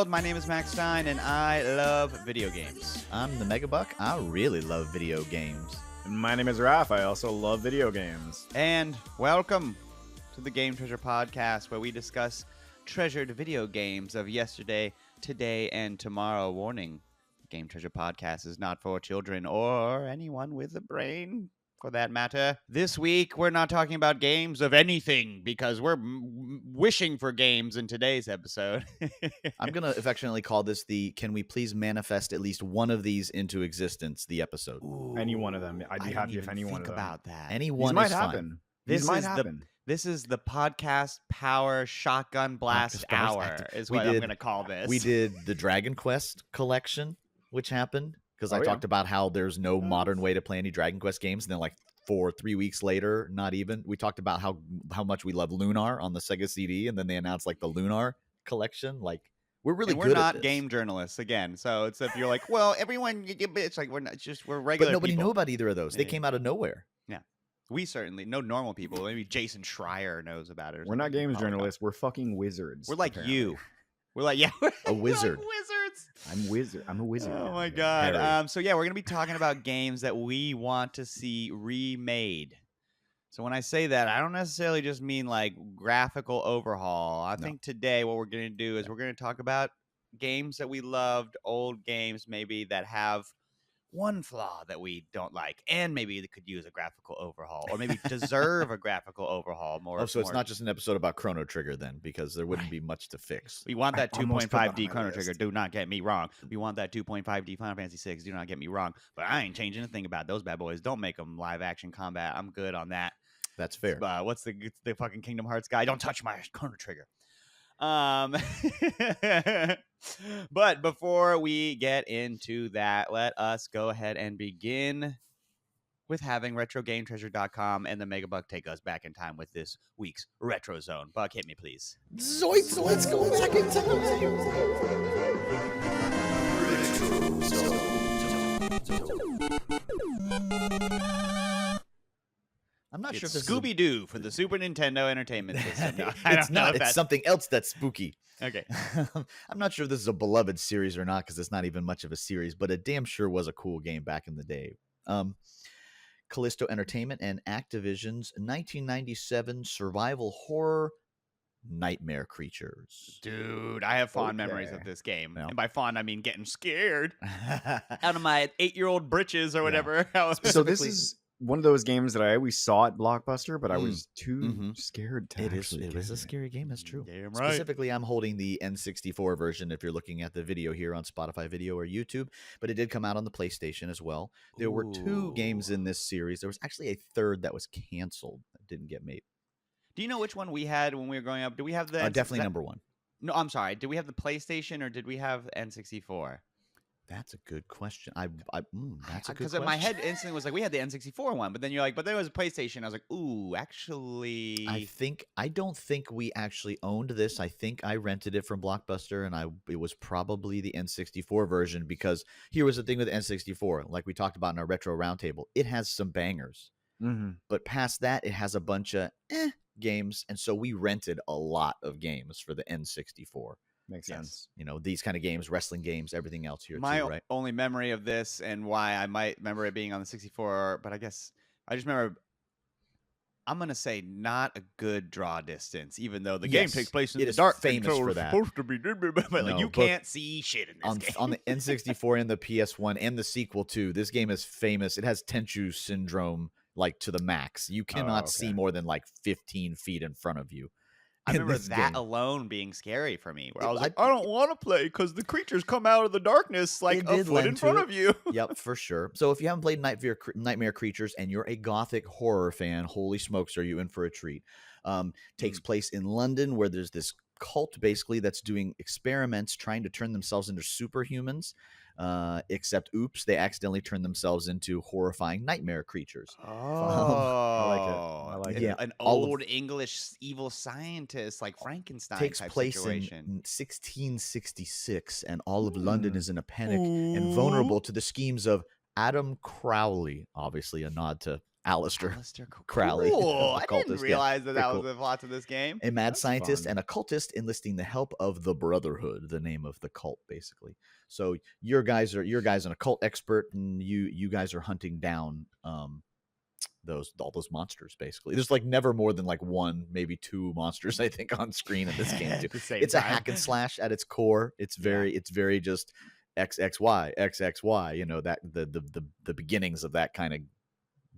world. My name is Max Stein, and I love video games. I'm the Megabuck. I really love video games. And my name is Raph. I also love video games. And welcome to the Game Treasure Podcast, where we discuss treasured video games of yesterday, today, and tomorrow. Warning, Game Treasure Podcast is not for children or anyone with a brain, for that matter. This week, we're not talking about games of anything because we're wishing for games in today's episode. I'm going to affectionately call this the Can We Please Manifest at least one of these into existence, the episode. Ooh, Any one of them. I'd be happy if any one of think them. about that. Any These one might is happen. This These might is happen. This is the podcast power shotgun blast hour is what I'm going to call this. We did the Dragon Quest collection, which happened because I yeah. talked about how there's no modern way to play any Dragon Quest games. And then like 3 weeks later, not even, we talked about how much we love Lunar on the Sega CD. And then they announced like the Lunar collection. Like we're really and good we're not at this. game journalists again. So it's if you're like, well, everyone, it's like we're But regular nobody people. knew about either of those. They Yeah. came out of nowhere. We certainly, no normal people. Maybe Jason Schreier knows about it. Or We're not something. games Probably not. journalists. We're fucking wizards. We're like apparently. you. We're like, yeah. we're A wizard. like wizards. I'm a wizard. Oh my Yeah. god. Harry. So yeah, we're gonna be talking about games that we want to see remade. So when I say that, I don't necessarily just mean like graphical overhaul. I think today what we're gonna do is we're gonna talk about games that we loved, old games maybe that have one flaw that we don't like, and maybe they could use a graphical overhaul, or maybe deserve a graphical overhaul more. Oh, so it's more- not just an episode about Chrono Trigger then, because there wouldn't be much to fix. We want that I almost put that on 2.5D my Chrono list. Trigger. Do not get me wrong. We want that 2.5D Final Fantasy 6. Do not get me wrong. But I ain't changing a thing about those bad boys. Don't make them live action combat. I'm good on that. That's fair. What's the fucking Kingdom Hearts guy? Don't touch my Chrono Trigger. But before we get into that, let us go ahead and begin with having RetroGameTreasure.com and the Megabuck take us back in time with this week's Retro Zone. Buck, hit me, please. Zoinks, let's go back in time. I'm not sure if It's this is Scooby Doo for the Super Nintendo Entertainment System. No, I it's don't know not. if It's that's- something else that's spooky. Okay. I'm not sure if this is a beloved series or not because it's not even much of a series, but it damn sure was a cool game back in the day. Callisto Entertainment and Activision's 1997 survival horror Nightmare Creatures. Dude, I have fond memories of Okay. this game. Yeah. And by fond, I mean getting scared out of my 8-year-old britches or whatever. So this Specifically- is one of those games that I always saw at Blockbuster, but I was too Mhm. scared to It actually is get a scary game. That's true. Damn right. Specifically, I'm holding the N64 version if you're looking at the video here on Spotify Video or YouTube, but it did come out on the PlayStation as well. There were 2 games in this series. There was actually a third that was canceled that didn't get made. Do you know which one we had when we were growing up? Do we have the Definitely number 1. No, I'm sorry. Did we have the PlayStation or did we have N64? That's a good question. That's a good question. Because in my head instantly was like, we had the N64 one, but then you're like, but there was a PlayStation. I was like, ooh, actually. I don't think we actually owned this. I think I rented it from Blockbuster, and it was probably the N64 version because here was the thing with the N64, like we talked about in our retro roundtable. It has some bangers, but past that, it has a bunch of games, and so we rented a lot of games for the N64. Makes Yes. sense. You know, these kind of games, wrestling games, everything else here My too, right? only memory of this and why I might remember it being on the 64, but I guess I just remember. I'm gonna say not a good draw distance, even though the game Yes, takes place in it the is dark. famous control for is that. Supposed to be, but like No, you but can't see shit in this game. On the N64 and the PS1 and the sequel too, this game is famous. It has Tenchu syndrome like to the max. You cannot see okay. more than like 15 feet in front of you. I in remember this that game. alone being scary for me. Where I was I- like, I don't want to play because the creatures come out of the darkness like It a did foot lend in to front it. of you. Yep, for sure. So if you haven't played Nightmare Creatures and you're a gothic horror fan, holy smokes, are you in for a treat? Takes place in London where there's this cult basically that's doing experiments trying to turn themselves into superhumans. Except, oops, they accidentally turn themselves into horrifying nightmare creatures. Oh, I like it. Yeah, an all of- old English evil scientist like Frankenstein Takes type place situation. in 1666, and all of London is in a panic and vulnerable to the schemes of Adam Crowley, obviously a nod to Alistair Alistair Crowley, Cool. I didn't occultist. realize that very that cool. was the plot to this game. A mad That's scientist fun. and occultist enlisting the help of the Brotherhood, the name of the cult, basically. So your guys an occult expert, and you guys are hunting down all those monsters. Basically, there's like never more than like one, maybe two monsters I think on screen in this game too. At the same It's a time. hack and slash at its core. It's very just XXY XXY. You know, that the beginnings of that kind of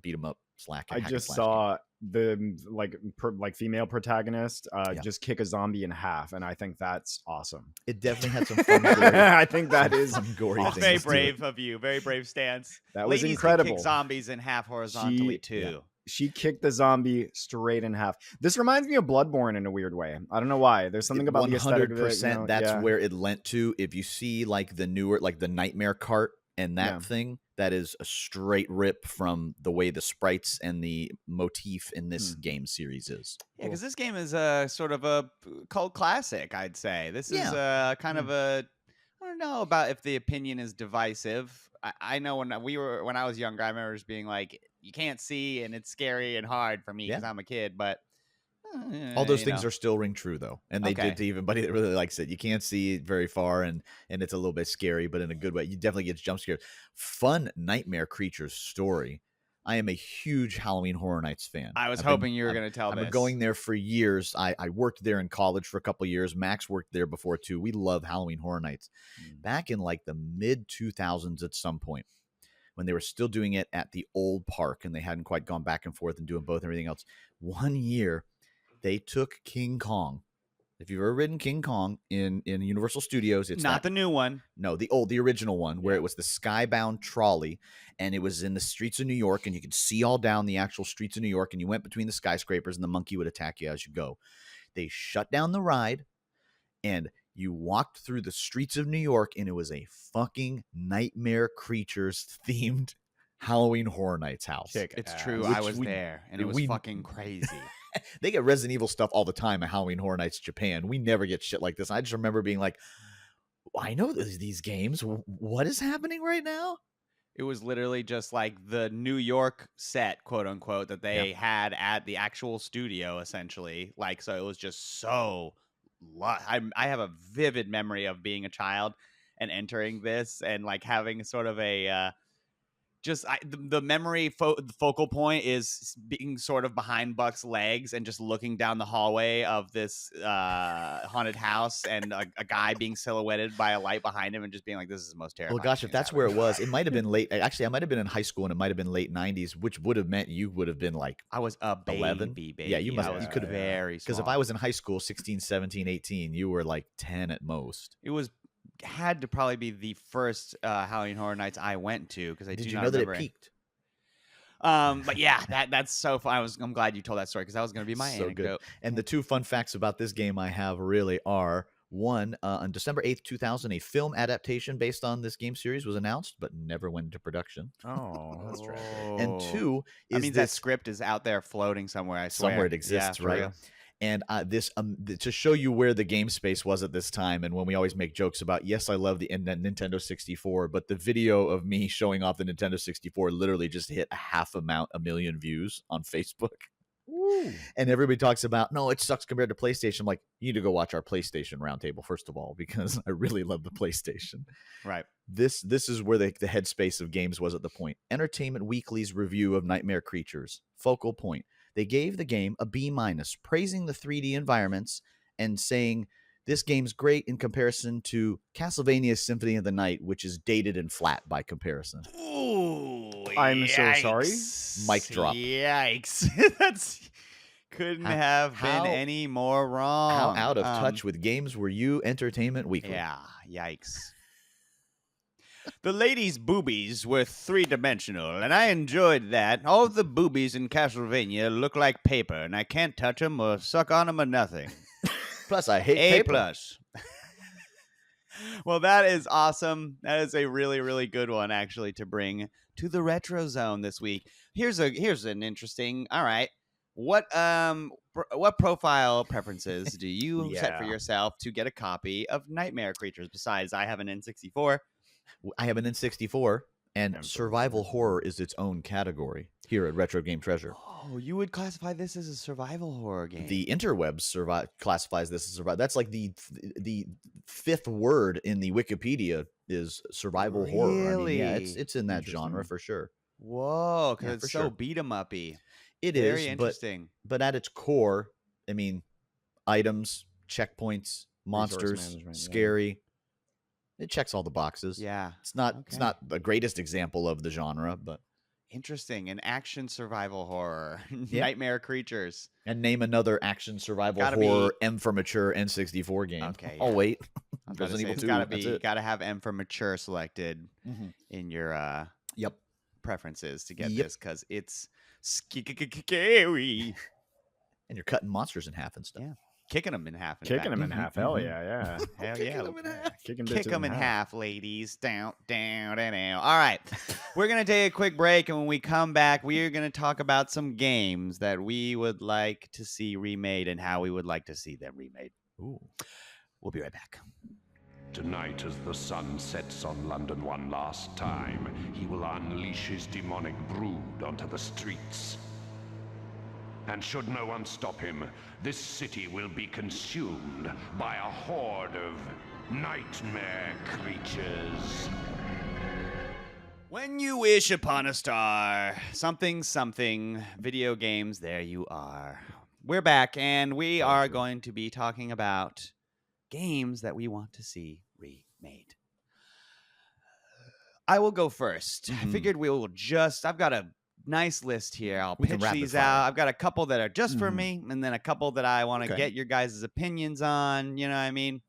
beat 'em up slack. I just saw the like female protagonist just kick a zombie in half, and I think that's awesome. It definitely had some fun. I think that is some gory awesome. Very things to it. brave of you. Very brave stance. That was Ladies incredible. Can kick zombies in half horizontally too. She kicked the zombie straight in half. This reminds me of Bloodborne in a weird way. I don't know why. There's something about the aesthetic of it, 100%. That's where it lent to. If you see like the newer, like the Nightmare cart and that thing, that is a straight rip from the way the sprites and the motif in this game series is. Yeah, because this game is a sort of a cult classic, I'd say. This is kind of a. I don't know about if the opinion is divisive. I know when I was younger, I remember just being like, you can't see and it's scary and hard for me because I'm a kid. But all those things are still ring true though, and they did to even buddy that really likes it. You can't see very far, and it's a little bit scary, but in a good way. You definitely get jump scared. Fun nightmare creatures story. I am a huge Halloween Horror Nights fan. I was hoping you were going to tell this. I've been going there for years. I worked there in college for a couple of years. Max worked there before too. We love Halloween Horror Nights. Back in like the mid 2000s at some point, when they were still doing it at the old park and they hadn't quite gone back and forth and doing both and everything else. One year, they took King Kong. If you've ever ridden King Kong in Universal Studios, it's not the new one. No, the original one, where it was the skybound trolley, and it was in the streets of New York, and you could see all down the actual streets of New York, and you went between the skyscrapers, and the monkey would attack you as you go. They shut down the ride, and you walked through the streets of New York, and it was a fucking Nightmare Creatures themed Halloween Horror Nights house. It's true. I was there, and it was fucking crazy. They get Resident Evil stuff all the time at Halloween Horror Nights Japan. We never get shit like this. I just remember being like, I know these games. What is happening right now? It was literally just like the New York set, quote unquote, that they had at the actual studio, essentially. Like, so it was just so. I have a vivid memory of being a child and entering this and like having sort of a. The memory focal point is being sort of behind Buck's legs and just looking down the hallway of this haunted house and a guy being silhouetted by a light behind him and just being like, this is the most terrifying. Well, gosh, if that's where it was, it might have been late. Actually, I might have been in high school and it might have been late 90s, which would have meant you would have been like I was a baby, 11. baby. Yeah, you could have very small. Because if I was in high school, 16, 17, 18, you were like 10 at most. It had to probably be the first Halloween Horror Nights I went to because Did you know that it peaked? But yeah, that's so fun. I'm glad you told that story because that was going to be my anecdote. Good. And the two fun facts about this game I have really are one, on December 8th, 2000, a film adaptation based on this game series was announced, but never went into production. Oh, that's tragic. And two, that script is out there floating somewhere. I swear. Somewhere it exists, right? Real. And this to show you where the game space was at this time, and when we always make jokes about, yes, I love the Nintendo 64, but the video of me showing off the Nintendo 64 literally just hit 500,000 views on Facebook. Ooh. And everybody talks about, no, it sucks compared to PlayStation. I'm like, you need to go watch our PlayStation roundtable, first of all, because I really love the PlayStation. Right. This is where the headspace of games was at the point. Entertainment Weekly's review of Nightmare Creatures, focal point. They gave the game a B-, praising the 3D environments and saying this game's great in comparison to Castlevania Symphony of the Night, which is dated and flat by comparison. Ooh, I'm so sorry. Mic drop. Yikes. That's couldn't have been any more wrong. How out of touch with games were you, Entertainment Weekly? Yeah, yikes. The ladies' boobies were three-dimensional, and I enjoyed that. All the boobies in Castlevania look like paper, and I can't touch them or suck on them or nothing. Plus, I hate paper. A+. Well, that is awesome. That is a really, really good one, actually, to bring to the Retro Zone this week. Here's an interesting. All right, what profile preferences do you set for yourself to get a copy of Nightmare Creatures? Besides, I have an N64. I have an N64. And And survival horror is its own category here at Retro Game Treasure. Oh, you would classify this as a survival horror game. The interwebs classifies this as survival. That's like the fifth word in the Wikipedia is survival horror. I mean, yeah, it's in that genre for sure. Whoa, because Yeah, it's for so sure. beat 'em uppy. It Very is, interesting. but at its core, I mean, items, checkpoints, Resource monsters, management, yeah. scary. It checks all the boxes. Yeah. It's not Okay. the greatest example of the genre, but Interesting. An action survival horror. Yeah. Nightmare creatures. and name another action survival Gotta horror be- M for mature N64 game. Okay, Oh yeah. wait. I was about to Resident say, Evil it's 2. gotta That's be it. gotta have M for mature selected in your Yep. preferences to get Yep. this because it's scary. And you're cutting monsters in half and stuff. Yeah. Kicking them in half. Kicking them in Mhm, half. Hell mhm. yeah, yeah. Hell Kicking yeah. them in half. Kicking Kick bitches them in half, ladies. Down, down, down, down. All right. We're going to take a quick break. And when we come back, we are going to talk about some games that we would like to see remade and how we would like to see them remade. Ooh. We'll be right back. Tonight, as the sun sets on London one last time, he will unleash his demonic brood onto the streets. And should no one stop him, this city will be consumed by a horde of nightmare creatures. When you wish upon a star, something, something, video games, there you are. We're back, and we are going to be talking about games that we want to see remade. I will go first. I figured I've got a nice list here. I'll We can pitch rapid these fire. out. I've got a couple that are just for me, and then a couple that I want to Okay. get your guys' opinions on. You know what I mean?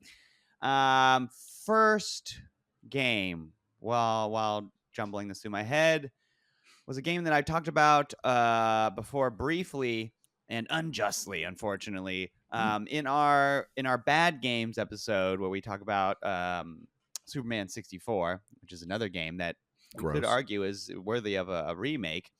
First game, while jumbling this through my head, was a game that I talked about before briefly and unjustly, unfortunately, in our bad games episode where we talk about Superman 64, which is another game that we could Gross. argue is worthy of a remake.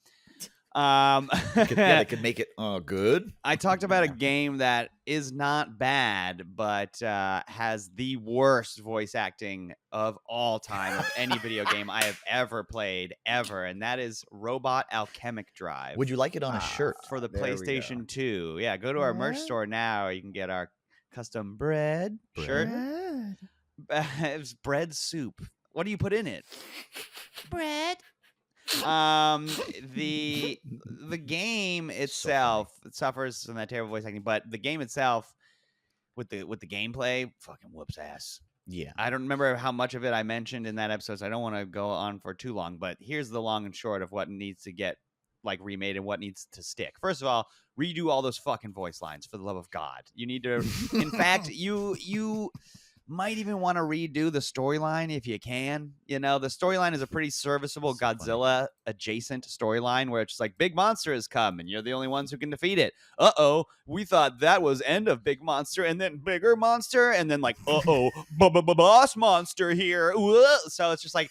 They could make it good. I talked about a game that is not bad, but has the worst voice acting of all time of any video game I have ever played, ever, and that is Robot Alchemic Drive. Would you like it on a shirt? For the There we go. PlayStation 2. Yeah, go to our merch store now. You can get our custom bread shirt. It's bread soup. What do you put in it? Bread. The game itself suffers from that terrible voice acting, but the game itself with the gameplay fucking whoops ass. Yeah. I don't remember how much of it I mentioned in that episode, so I don't want to go on for too long, but here's the long and short of what needs to get like remade and what needs to stick. First of all, redo all those fucking voice lines for the love of God. You need to in fact, you might even want to redo the storyline if you can. You know, the storyline is a pretty serviceable So funny. Godzilla adjacent storyline where it's just like big monster has come and you're the only ones who can defeat it. Uh-oh, we thought that was end of big monster and then bigger monster and then like, uh-oh, boss monster here. So it's just like,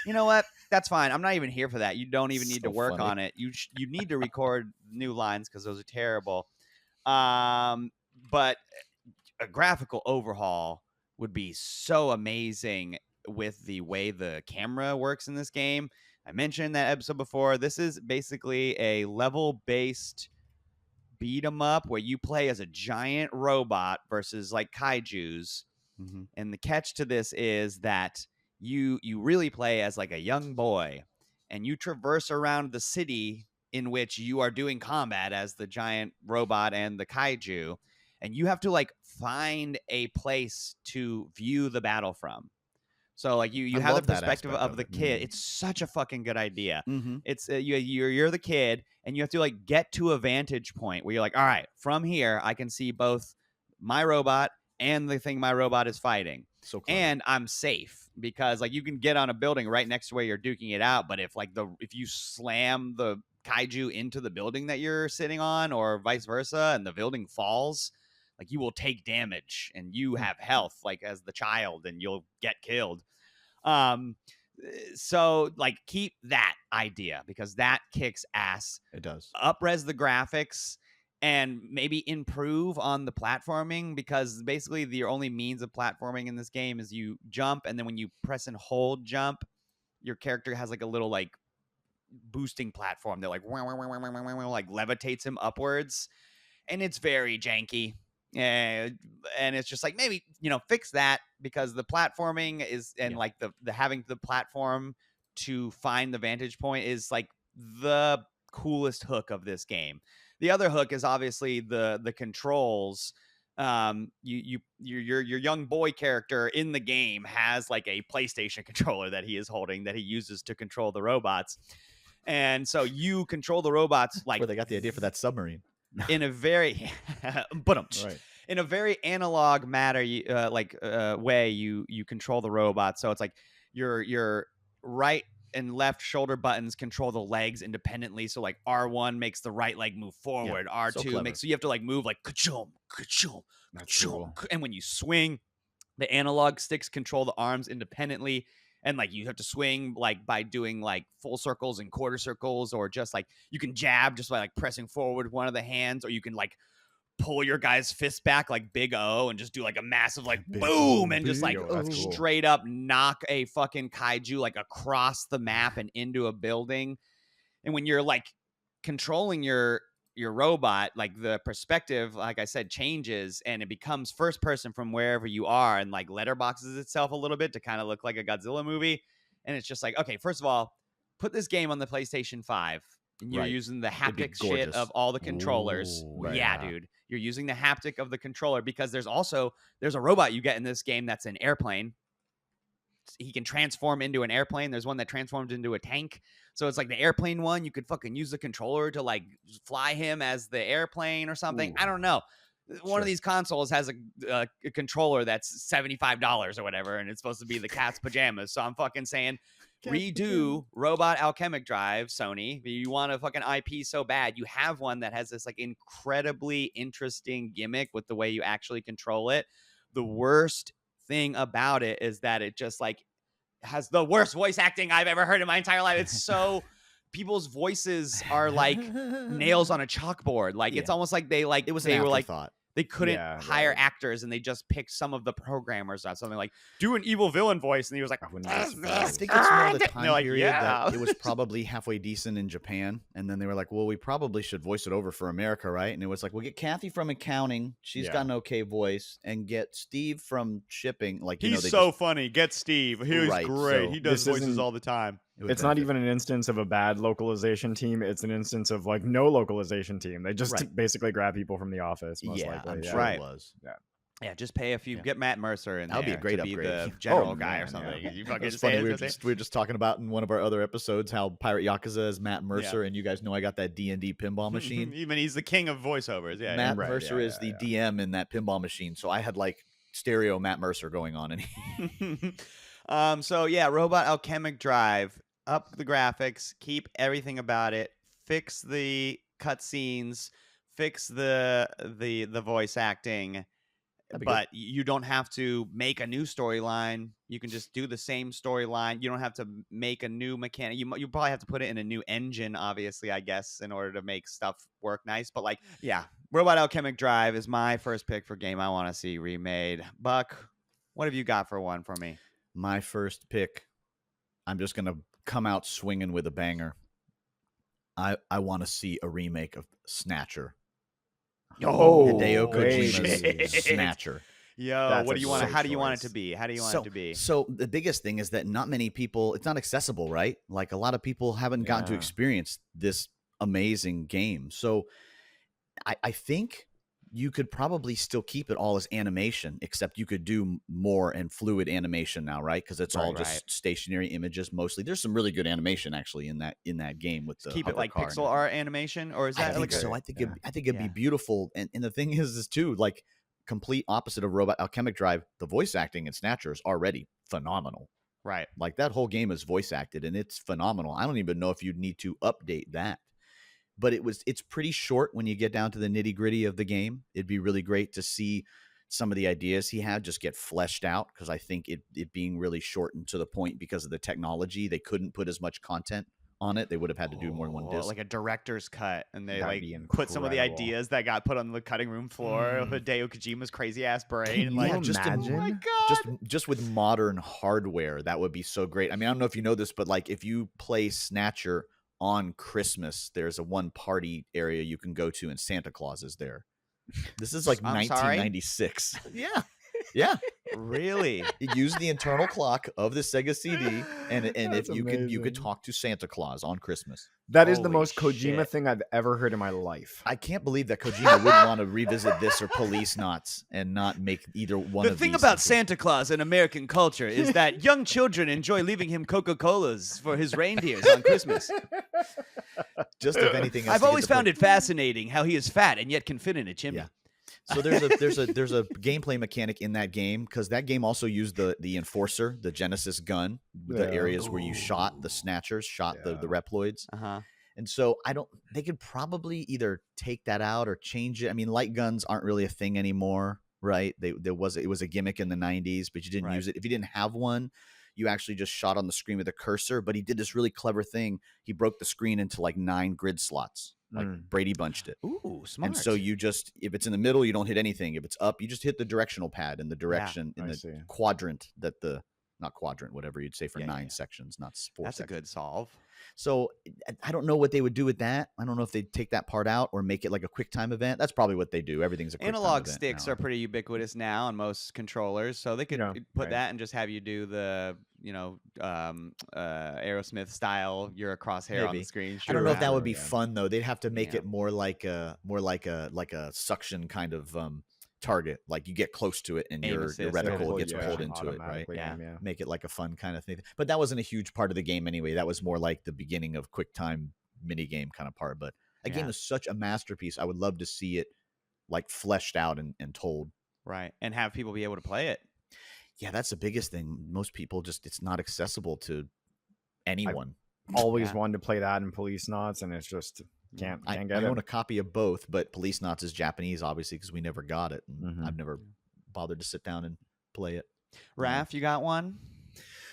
you know what? That's fine. I'm not even here for that. You don't even need to So work funny. on it. You need to record new lines because those are terrible. But a graphical overhaul would be so amazing with the way the camera works in this game. I mentioned that episode before. This is basically a level-based beat 'em up where you play as a giant robot versus like kaijus. And the catch to this is that you really play as like a young boy and you traverse around the city in which you are doing combat as the giant robot and the kaiju, and you have to like find a place to view the battle from. So like you I have the love that perspective aspect of of the it. kid. It's such a fucking good idea. Mm-hmm. It's you're the kid and you have to like get to a vantage point where you're like, all right, from here I can see both my robot and the thing my robot is fighting. So clever. And I'm safe because like you can get on a building right next to where you're duking it out, but if you slam the kaiju into the building that you're sitting on or vice versa and the building falls, like you will take damage and you have health like as the child and you'll get killed. So like keep that idea because that kicks ass. It does. Up-res the graphics and maybe improve on the platforming because basically the only means of platforming in this game is you jump and then when you press and hold jump, your character has like a little like boosting platform that like levitates him upwards, and it's very janky. And it's just like, maybe, fix that, because the platforming is, and like the having the platform to find the vantage point is like the coolest hook of this game. The other hook is obviously the controls. Your young boy character in the game has like a PlayStation controller that he is holding that he uses to control the robots. And so you control the robots like where they got the idea for that submarine. In a very Right. in a very analog way, you control the robot. So it's like your right and left shoulder buttons control the legs independently. So like R1 makes the right leg move forward, R2 makes, so you have to like move like ka-chum, ka-chum, That's cool. and when you swing, the analog sticks control the arms independently. And like you have to swing like by doing like full circles and quarter circles, or just like you can jab just by like pressing forward one of the hands, or you can like pull your guy's fist back like Big O and just do like a massive like boom and just like Cool. straight up knock a fucking kaiju like across the map and into a building. And when you're like controlling your robot, like the perspective, like I said, changes, and it becomes first person from wherever you are, and like letterboxes itself a little bit to kind of look like a Godzilla movie. And it's just like, okay, first of all, put this game on the PlayStation 5, and you're using the haptic shit of all the controllers. Dude, you're using the haptic of the controller, because there's a robot you get in this game that's an airplane. He can transform into an airplane. There's one that transforms into a tank. So it's like the airplane one, you could fucking use the controller to like fly him as the airplane or something. Ooh. I don't know. One of these consoles has a controller that's $75 or whatever, and it's supposed to be the cat's pajamas. So I'm fucking saying, redo Robot Alchemic Drive, Sony. You want a fucking IP so bad. You have one that has this like incredibly interesting gimmick with the way you actually control it. The worst thing about it is that it just like has the worst voice acting I've ever heard in my entire life. It's so people's voices are like nails on a chalkboard. Like it's almost like they like it was they were like thought. They couldn't hire actors, and they just picked some of the programmers on something like, do an evil villain voice, and he was like, I think it's more the time period that it was probably halfway decent in Japan, and then they were like, well, we probably should voice it over for America, right? And it was like, we'll get Kathy from accounting, she's got an okay voice, and get Steve from shipping. Like, he's so funny. Get Steve. He's great. So he does voices all the time. It's not even an instance of a bad localization team. It's an instance of like no localization team. They just basically grab people from The Office. Most likely. I'm sure it was. Yeah, just pay a few. Get Matt Mercer in. That would be a great to upgrade. Be the general guy or something. You fucking just funny. We were just talking about in one of our other episodes how Pirate Yakuza is Matt Mercer, and you guys know I got that D&D pinball machine. Even he's the king of voiceovers. Yeah, Matt Mercer is the DM in that pinball machine. So I had like stereo Matt Mercer going on. So yeah, Robot Alchemic Drive. Up the graphics, keep everything about it, fix the cutscenes, fix the voice acting, but you don't have to make a new storyline. You can just do the same storyline. You don't have to make a new mechanic. You probably have to put it in a new engine, obviously, I guess, in order to make stuff work nice. But like, yeah, Robot Alchemic Drive is my first pick for game I want to see remade. Buck, what have you got for one for me? My first pick, I'm just gonna come out swinging with a banger. I want to see a remake of Snatcher. Hideo Kojima's Snatcher. Yo, what do you want? How do you want it to be? How do you want it to be? So the biggest thing is that not many people. It's not accessible, right? Like a lot of people haven't gotten to experience this amazing game. So I think you could probably still keep it all as animation, except you could do more and fluid animation now, right? Because it's all just stationary images mostly. There's some really good animation actually in that game with the keep it like pixel art animation, or is that? I think so. I think it'd be beautiful. And the thing is too, like complete opposite of Robot Alchemic Drive, the voice acting in Snatcher is already phenomenal. Right. Like that whole game is voice acted and it's phenomenal. I don't even know if you'd need to update that. But it's pretty short when you get down to the nitty-gritty of the game. It'd be really great to see some of the ideas he had just get fleshed out, because I think it being really shortened to the point because of the technology, they couldn't put as much content on it. They would have had to do more than one disc. Like a director's cut, and they That'd be put some of the incredible. ideas that got put on the cutting room floor of Hideo Kojima's crazy ass brain. Can Like, you just imagine? oh my god, just with modern hardware, that would be so great. I mean, I don't know if you know this, but like if you play Snatcher on Christmas, there's a one party area you can go to, and Santa Claus is there. This is like I'm sorry? 1996. Yeah. really? It used the internal clock of the Sega CD, and That's if you could amazing. talk to Santa Claus on Christmas. That is the Holy most Kojima shit. thing I've ever heard in my life. I can't believe that Kojima wouldn't want to revisit this or Police Knots and not make either one The of thing these about into- Santa Claus in American culture is that young children enjoy leaving him Coca-Colas for his reindeers on Christmas. just if anything else. I've always found it fascinating how he is fat and yet can fit in a chimney. Yeah. So there's a gameplay mechanic in that game, because that game also used the Enforcer, the Genesis gun, the Yeah. areas where you shot the Snatchers, shot the Reploids. Uh-huh. And so they could probably either take that out or change it. I mean, light guns aren't really a thing anymore, right? It was a gimmick in the 90s, but you didn't use it. If you didn't have one, you actually just shot on the screen with a cursor. But he did this really clever thing. He broke the screen into like 9 grid slots. Like Brady bunched it. Ooh, smart. And so you just, if it's in the middle, you don't hit anything. If it's up, you just hit the directional pad in the direction, in I the see. quadrant that not quadrant, whatever you'd say for Yeah, 9 yeah. sections, not 4 That's a sections. good solve. So I don't know what they would do with that. I don't know if they'd take that part out or make it like a quick time event. That's probably what they do. Everything's a quick Analog time event sticks now. are pretty ubiquitous now on most controllers, so they could Yeah, put right. that and just have you do the, Aerosmith style. You're a crosshair on Maybe. the screen. I don't know if that would be Yeah. fun though. They'd have to make Yeah. it more like a suction kind of target. Like you get close to it and Aim your assist. reticle Yeah. gets pulled into it, right? Automatically, Yeah. yeah. Make it like a fun kind of thing. But that wasn't a huge part of the game anyway. That was more like the beginning of quick time mini game kind of part. But that game Yeah. is such a masterpiece. I would love to see it like fleshed out and told. Right, and have people be able to play it. Yeah, that's the biggest thing. Most people it's not accessible to anyone. Always Yeah. wanted to play that in Police Knots, and it's just can't I get own it. a copy of both, but Police Knots is Japanese, obviously, because we never got it. And Mhm. I've never bothered to sit down and play it. Raph, you got one?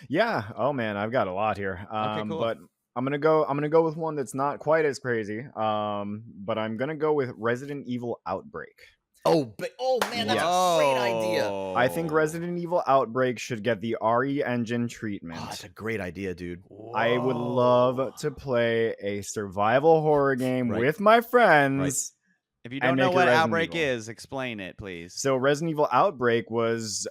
Yeah. Oh man, I've got a lot here. cool. But I'm gonna go with one that's not quite as crazy. But I'm gonna go with Resident Evil Outbreak. Oh man, that's a great idea. I think Resident Evil Outbreak should get the RE engine treatment. Oh, that's a great idea, dude. I would love to play a survival horror game Right. with my friends. If you and don't know make it what Resident Outbreak Evil. is, explain it, please. So Resident Evil Outbreak was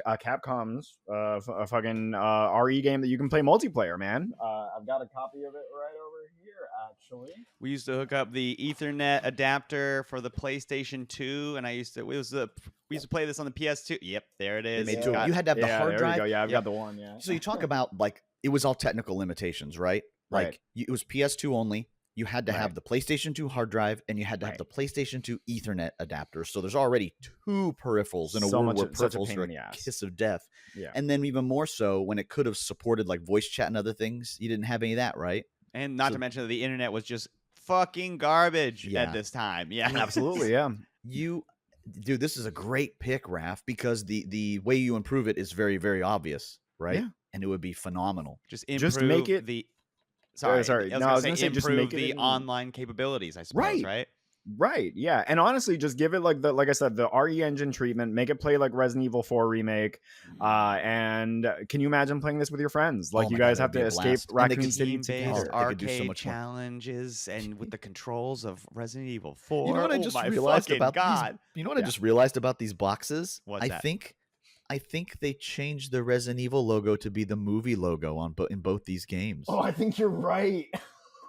Capcom's a fucking RE game that you can play multiplayer, man. I've got a copy of it right over here, actually. We used to hook up the Ethernet adapter for the PlayStation 2, and we used to play this on the PS2. Yep, there it is. made It's two. got- You had to have the Yeah, hard there drive. we go. Yeah, I've Yep. got the one. Yeah. So you talk about like it was all technical limitations, right? Like Right. it was PS2 only. You had to have Right. the PlayStation 2 hard drive, and you had to have Right. the PlayStation 2 Ethernet adapter. So there's already 2 peripherals in a So world where much- such a peripherals pain are in the a ass. kiss of death. Yeah. And then even more so when it could have supported like voice chat and other things, you didn't have any of that, right? and not so- to mention that the internet was just fucking garbage Yeah. at this time. Yeah, Absolutely. Yeah. Dude, this is a great pick, Raph, because the way you improve it is very, very obvious, right? Yeah. And it would be phenomenal. Just Just improve make it- the. Sorry, Sorry, no, I was gonna say just improve make it the in- online capabilities. I suppose, right? Right. Yeah. And honestly, just give it like I said, the RE engine treatment. Make it play like Resident Evil 4 remake. And can you imagine playing this with your friends? Like Oh you my God, guys have that'd be to a escape blast. And they Raccoon could City Team-based together. they could do so arcade much more. challenges and with the controls of Resident Evil 4. You know what I Oh just my realized fucking about God. these? You know what I Yeah. just realized about these boxes? What's I that? think they changed the Resident Evil logo to be the movie logo in both these games. Oh, I think you're right.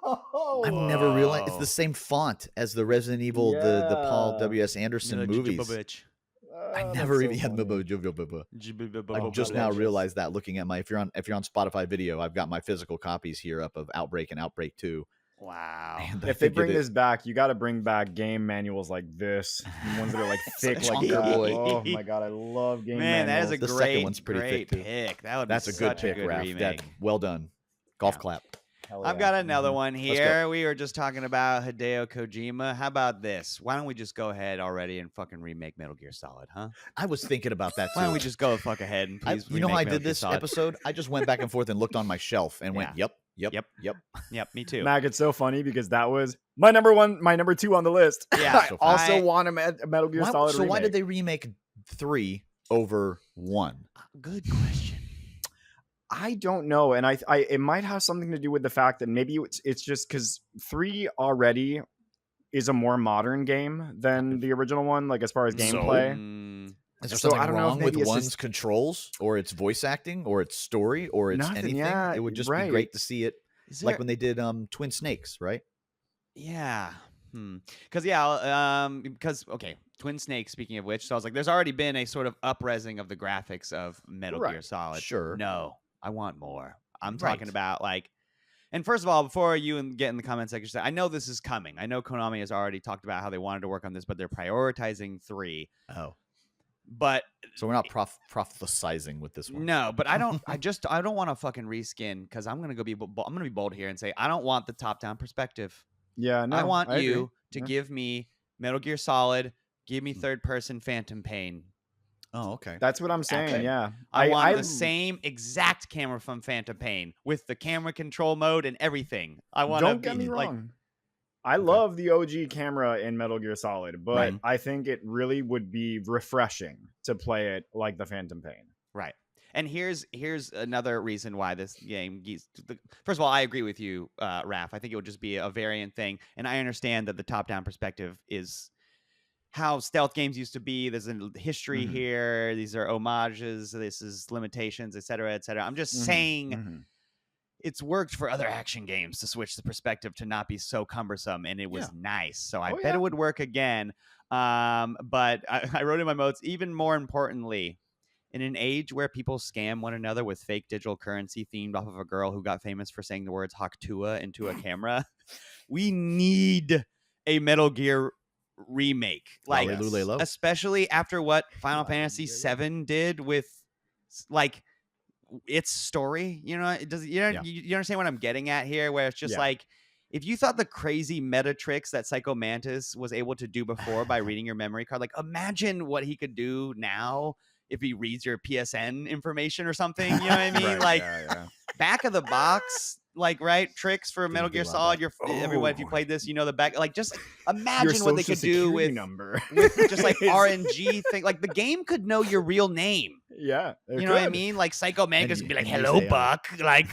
I've never realized it's Whoa. the same font as the Resident Evil, the Paul Yeah. W.S. Anderson Mila movies. Jovovich. I never even had I just now realized that looking at if you're on Spotify video, I've got my physical copies here up of Outbreak and Outbreak 2. Wow. And I If they think bring it- this back, you got to bring back game manuals like this, the ones that are like thick, like Chunker that. boy. Oh my god, I love game Man, that is manuals. a The second great, one's pretty great thick, too. pick. That would That's be a good such pick, a good Raph. remake. Well done. Golf Yeah. clap. Hell I've yeah. got another Mhm. one go. here. We were just talking about Hideo Kojima. How about this? Why don't we just go ahead already and fucking remake Metal Gear Solid, huh? I was thinking about that too. Why don't we just go fuck ahead and please you know how remake I Metal did Gear this Solid? episode? I just went back and forth and looked on my shelf and went, Yeah. "Yep, Yep. Yep. Me too. Mac, it's so funny because that was my number 2 on the list. Yeah, I so also want a Metal Gear Solid So remake. why did they remake 3 over 1? Good question. I don't know, and I it might have something to do with the fact that maybe it's just because 3 already is a more modern game than the original one, like as far as gameplay. Is there So something I don't know if wrong with maybe it's one's just- controls, or its voice acting, or its story, or its Nothing, anything? yeah, It would just be right. great to see it, Is like there- when they did Twin Snakes, right? Yeah. Because okay, Twin Snakes. Speaking of which, so I was like, there's already been a sort of upresing of the graphics of Metal Gear Right. Solid. Sure. No, I want more. I'm Right. talking about like. And first of all, before you get in the comment section, I know this is coming. I know Konami has already talked about how they wanted to work on this, but they're prioritizing 3. Oh, But so we're not prophesizing with this one. no, but I don't. I don't want to fucking reskin because I'm gonna be bold here and say I don't want the top-down perspective. Yeah, no, I want agree. you to Yeah. give me Metal Gear Solid. Give me third-person Phantom Pain. Oh, okay. That's what I'm saying. Okay. Yeah, I want the same exact camera from Phantom Pain with the camera control mode and everything. I want. Don't get me wrong. I love the OG camera in Metal Gear Solid, but Right. I think it really would be refreshing to play it like the Phantom Pain. Right. And here's another reason why this game. First of all, I agree with you, Raph. I think it would just be a variant thing, and I understand that the top-down perspective is how stealth games used to be. There's a history here. These are homages. This is limitations, et cetera, et cetera. I'm just saying it's worked for other action games to switch the perspective to not be so cumbersome, and it was nice. So I bet it would work again. But I wrote in my notes, even more importantly, in an age where people scam one another with fake digital currency themed off of a girl who got famous for saying the words Haktua into a camera, we need a Metal Gear remake, like especially after what Final Fantasy VII did with like its story. You know, it does. You understand what I'm getting at here, where it's just like, if you thought the crazy meta tricks that Psycho Mantis was able to do before by reading your memory card, like imagine what he could do now if he reads your PSN information or something. You know what I mean? Back of the box, like, right, tricks for Metal Gear Solid. Everyone, if you played this, you know the back. Like, just imagine what they could do with just like RNG thing. Like, the game could know your real name. Yeah, you know what I mean? Like, Psycho Mantis would be like, "Hello, Buck. Like,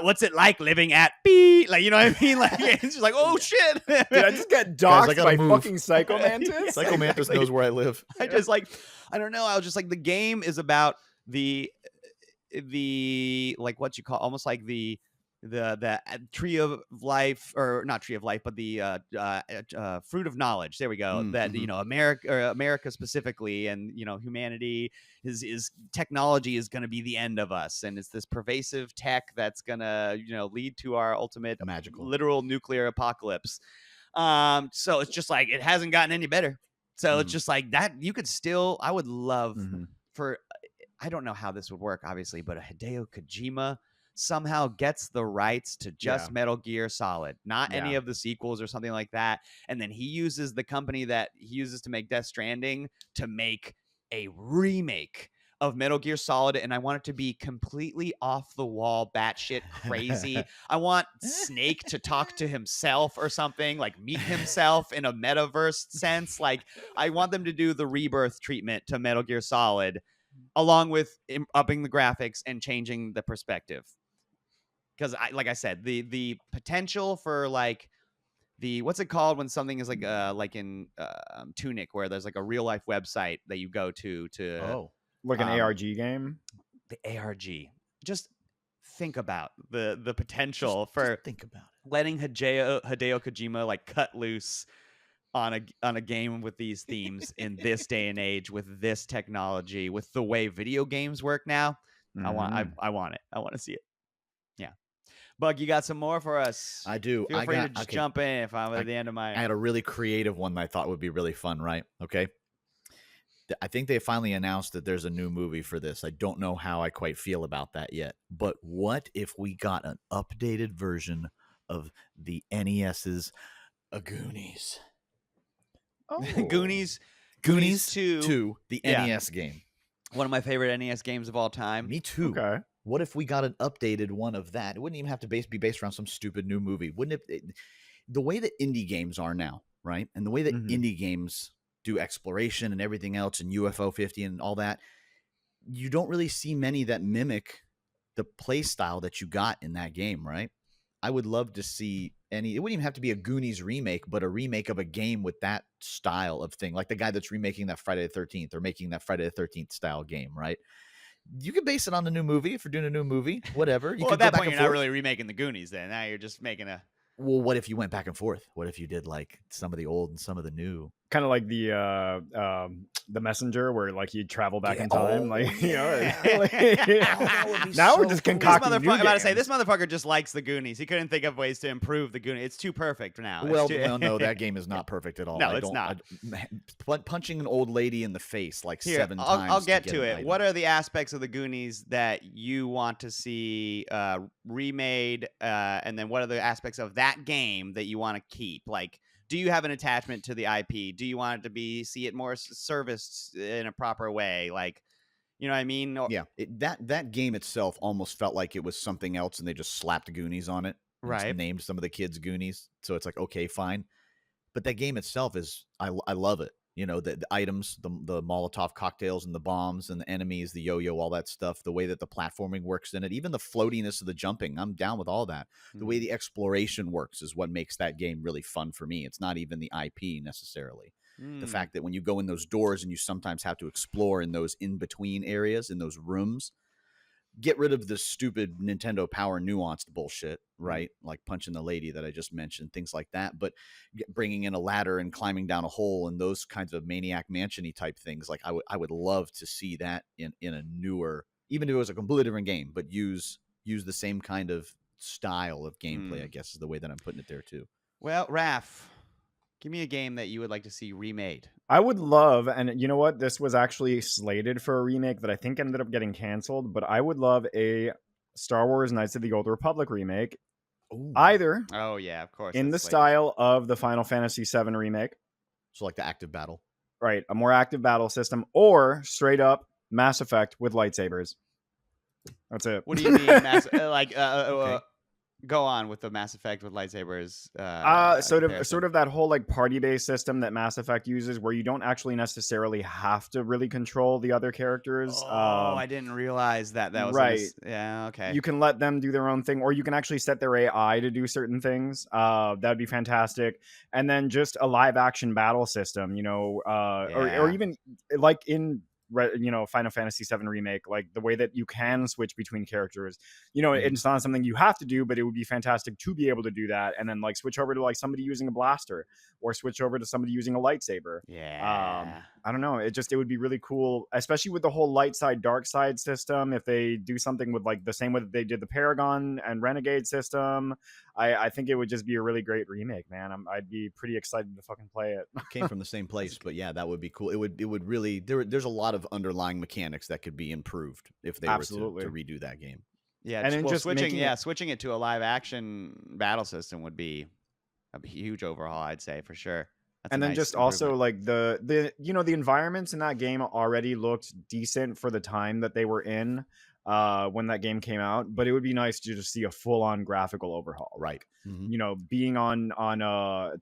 what's it like living at B?" Like, you know what I mean? Like, it's just like, "Oh shit!" Did I just get doxxed by fucking Psycho Mantis? Psycho Mantis knows where I live. I just like, I don't know. I was just like, the game is about the like what you call almost like the tree of life, or not tree of life, but the fruit of knowledge. There we go. That you know, America specifically, and you know, humanity is technology is going to be the end of us, and it's this pervasive tech that's going to, you know, lead to our ultimate literal nuclear apocalypse. So it's just like, it hasn't gotten any better. So it's just like that. You could still, I would love for, I don't know how this would work, obviously, but a Hideo Kojima somehow gets the rights to just Metal Gear Solid, not any of the sequels or something like that. And then he uses the company that he uses to make Death Stranding to make a remake of Metal Gear Solid, and I want it to be completely off the wall, batshit crazy. I want Snake to talk to himself or something, like meet himself in a metaverse sense. Like, I want them to do the rebirth treatment to Metal Gear Solid, along with upping the graphics and changing the perspective. Because, like I said, the potential for like the, what's it called when something is like in Tunic, where there's like a real life website that you go to like an ARG game. The ARG. Just think about the potential for think about it. Letting Hideo Kojima like cut loose on a game with these themes in this day and age, with this technology, with the way video games work now. I want it. I want to see it. Yeah. Bug, you got some more for us? I do. Feel free to just jump in if I'm at the end of my... I had a really creative one that I thought would be really fun, right? Okay. I think they finally announced that there's a new movie for this. I don't know how I quite feel about that yet. But what if we got an updated version of the NES's Goonies? Oh. Goonies 2, the NES game. One of my favorite NES games of all time. Me too. Okay. What if we got an updated one of that? It wouldn't even have to be based around some stupid new movie. Wouldn't it? The way that indie games are now, right? And the way that indie games do exploration and everything else and UFO 50 and all that, you don't really see many that mimic the play style that you got in that game, right? I would love to see it wouldn't even have to be a Goonies remake, but a remake of a game with that style of thing, like the guy that's remaking that Friday the 13th or making that Friday the 13th style game, right? You can base it on the new movie if you're doing a new movie, whatever. You Well, could at go that back point, and you're not forth. really remaking the Goonies. Then now you're just making a. Well, what if you went back and forth? What if you did like some of the old and some of the new? Kind of like the Messenger, where like you travel back in time, like you know. Now we're just concocting new I'm about to say games. this motherfucker just likes the Goonies. He couldn't think of ways to improve the Goonies. It's too perfect now. Well, no, that game is not perfect at all. No, it's not. Punching an old lady in the face like Here, 7 times. I'll get to an it. item. What are the aspects of the Goonies that you want to see remade? And then what are the aspects of that game that you want to keep? Like, do you have an attachment to the IP? Do you want it to see it more serviced in a proper way? Like, you know what I mean? Yeah, that game itself almost felt like it was something else, and they just slapped Goonies on it. And Right. named some of the kids Goonies, so it's like, okay, fine. But that game itself is, I love it. You know, the items, the Molotov cocktails and the bombs and the enemies, the yo-yo, all that stuff, the way that the platforming works in it, even the floatiness of the jumping, I'm down with all that. The way the exploration works is what makes that game really fun for me. It's not even the IP necessarily. The fact that when you go in those doors and you sometimes have to explore in those in-between areas, in those rooms, get rid of the stupid Nintendo Power nuanced bullshit, right? Like punching the lady that I just mentioned, things like that. But bringing in a ladder and climbing down a hole and those kinds of Maniac Mansion-y type things, like I would love to see that in a newer, even if it was a completely different game, but use the same kind of style of gameplay, I guess is the way that I'm putting it there too. Well, Raph, give me a game that you would like to see remade. I would love, and you know what? This was actually slated for a remake that I think ended up getting canceled, but I would love a Star Wars Knights of the Old Republic remake. Ooh. Either Oh, yeah, of course. in the that's slated. style of the Final Fantasy VII remake, So like the active battle. right? A more active battle system, or straight up Mass Effect with lightsabers. That's it. What do you mean, Okay. Go on with the Mass Effect with lightsabers. Sort of that whole like party-based system that Mass Effect uses, where you don't actually necessarily have to really control the other characters. Oh, I didn't realize that was right. Yeah, okay. You can let them do their own thing, or you can actually set their AI to do certain things. That'd be fantastic. And then just a live-action battle system, you know, or even like in Final Fantasy VII remake, like the way that you can switch between characters. You know, it's not something you have to do, but it would be fantastic to be able to do that, and then like switch over to like somebody using a blaster, or switch over to somebody using a lightsaber. Yeah. I don't know. It would be really cool, especially with the whole light side, dark side system. If they do something with like the same way that they did the Paragon and Renegade system, I think it would just be a really great remake, man. I'd be pretty excited to fucking play it. Came from the same place, but yeah, that would be cool. It would really there's a lot of underlying mechanics that could be improved if they were to redo that game. Yeah, and then just switching it to a live action battle system would be a huge overhaul, I'd say, for sure. That's and a then nice just also improvement. like the the environments in that game already looked decent for the time that they were in when that game came out, but it would be nice to just see a full-on graphical overhaul, Right. you know, being on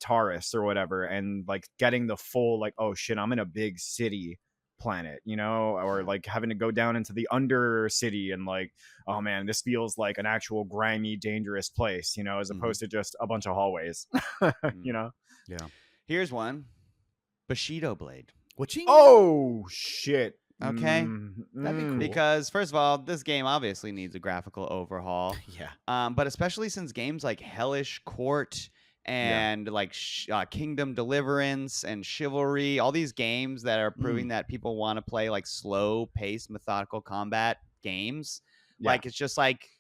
Taurus or whatever, and like getting the full like, oh shit, I'm in a big city planet, you know, or like having to go down into the undercity and like, oh man, this feels like an actual grimy, dangerous place, you know, as opposed to just a bunch of hallways. You know. Yeah. Here's one. Bushido Blade. Oh shit. Okay. That'd be cool. Because first of all, this game obviously needs a graphical overhaul. Yeah. But especially since games like Hellish Court and like Kingdom Deliverance and Chivalry, all these games that are proving that people want to play like slow paced methodical combat games. Like, it's just like,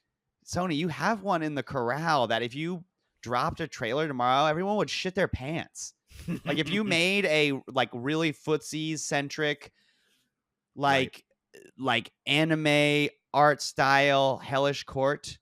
Sony, you have one in the corral that if you dropped a trailer tomorrow, everyone would shit their pants. Like if you made a like really footsie centric, like anime art style Hellish Court,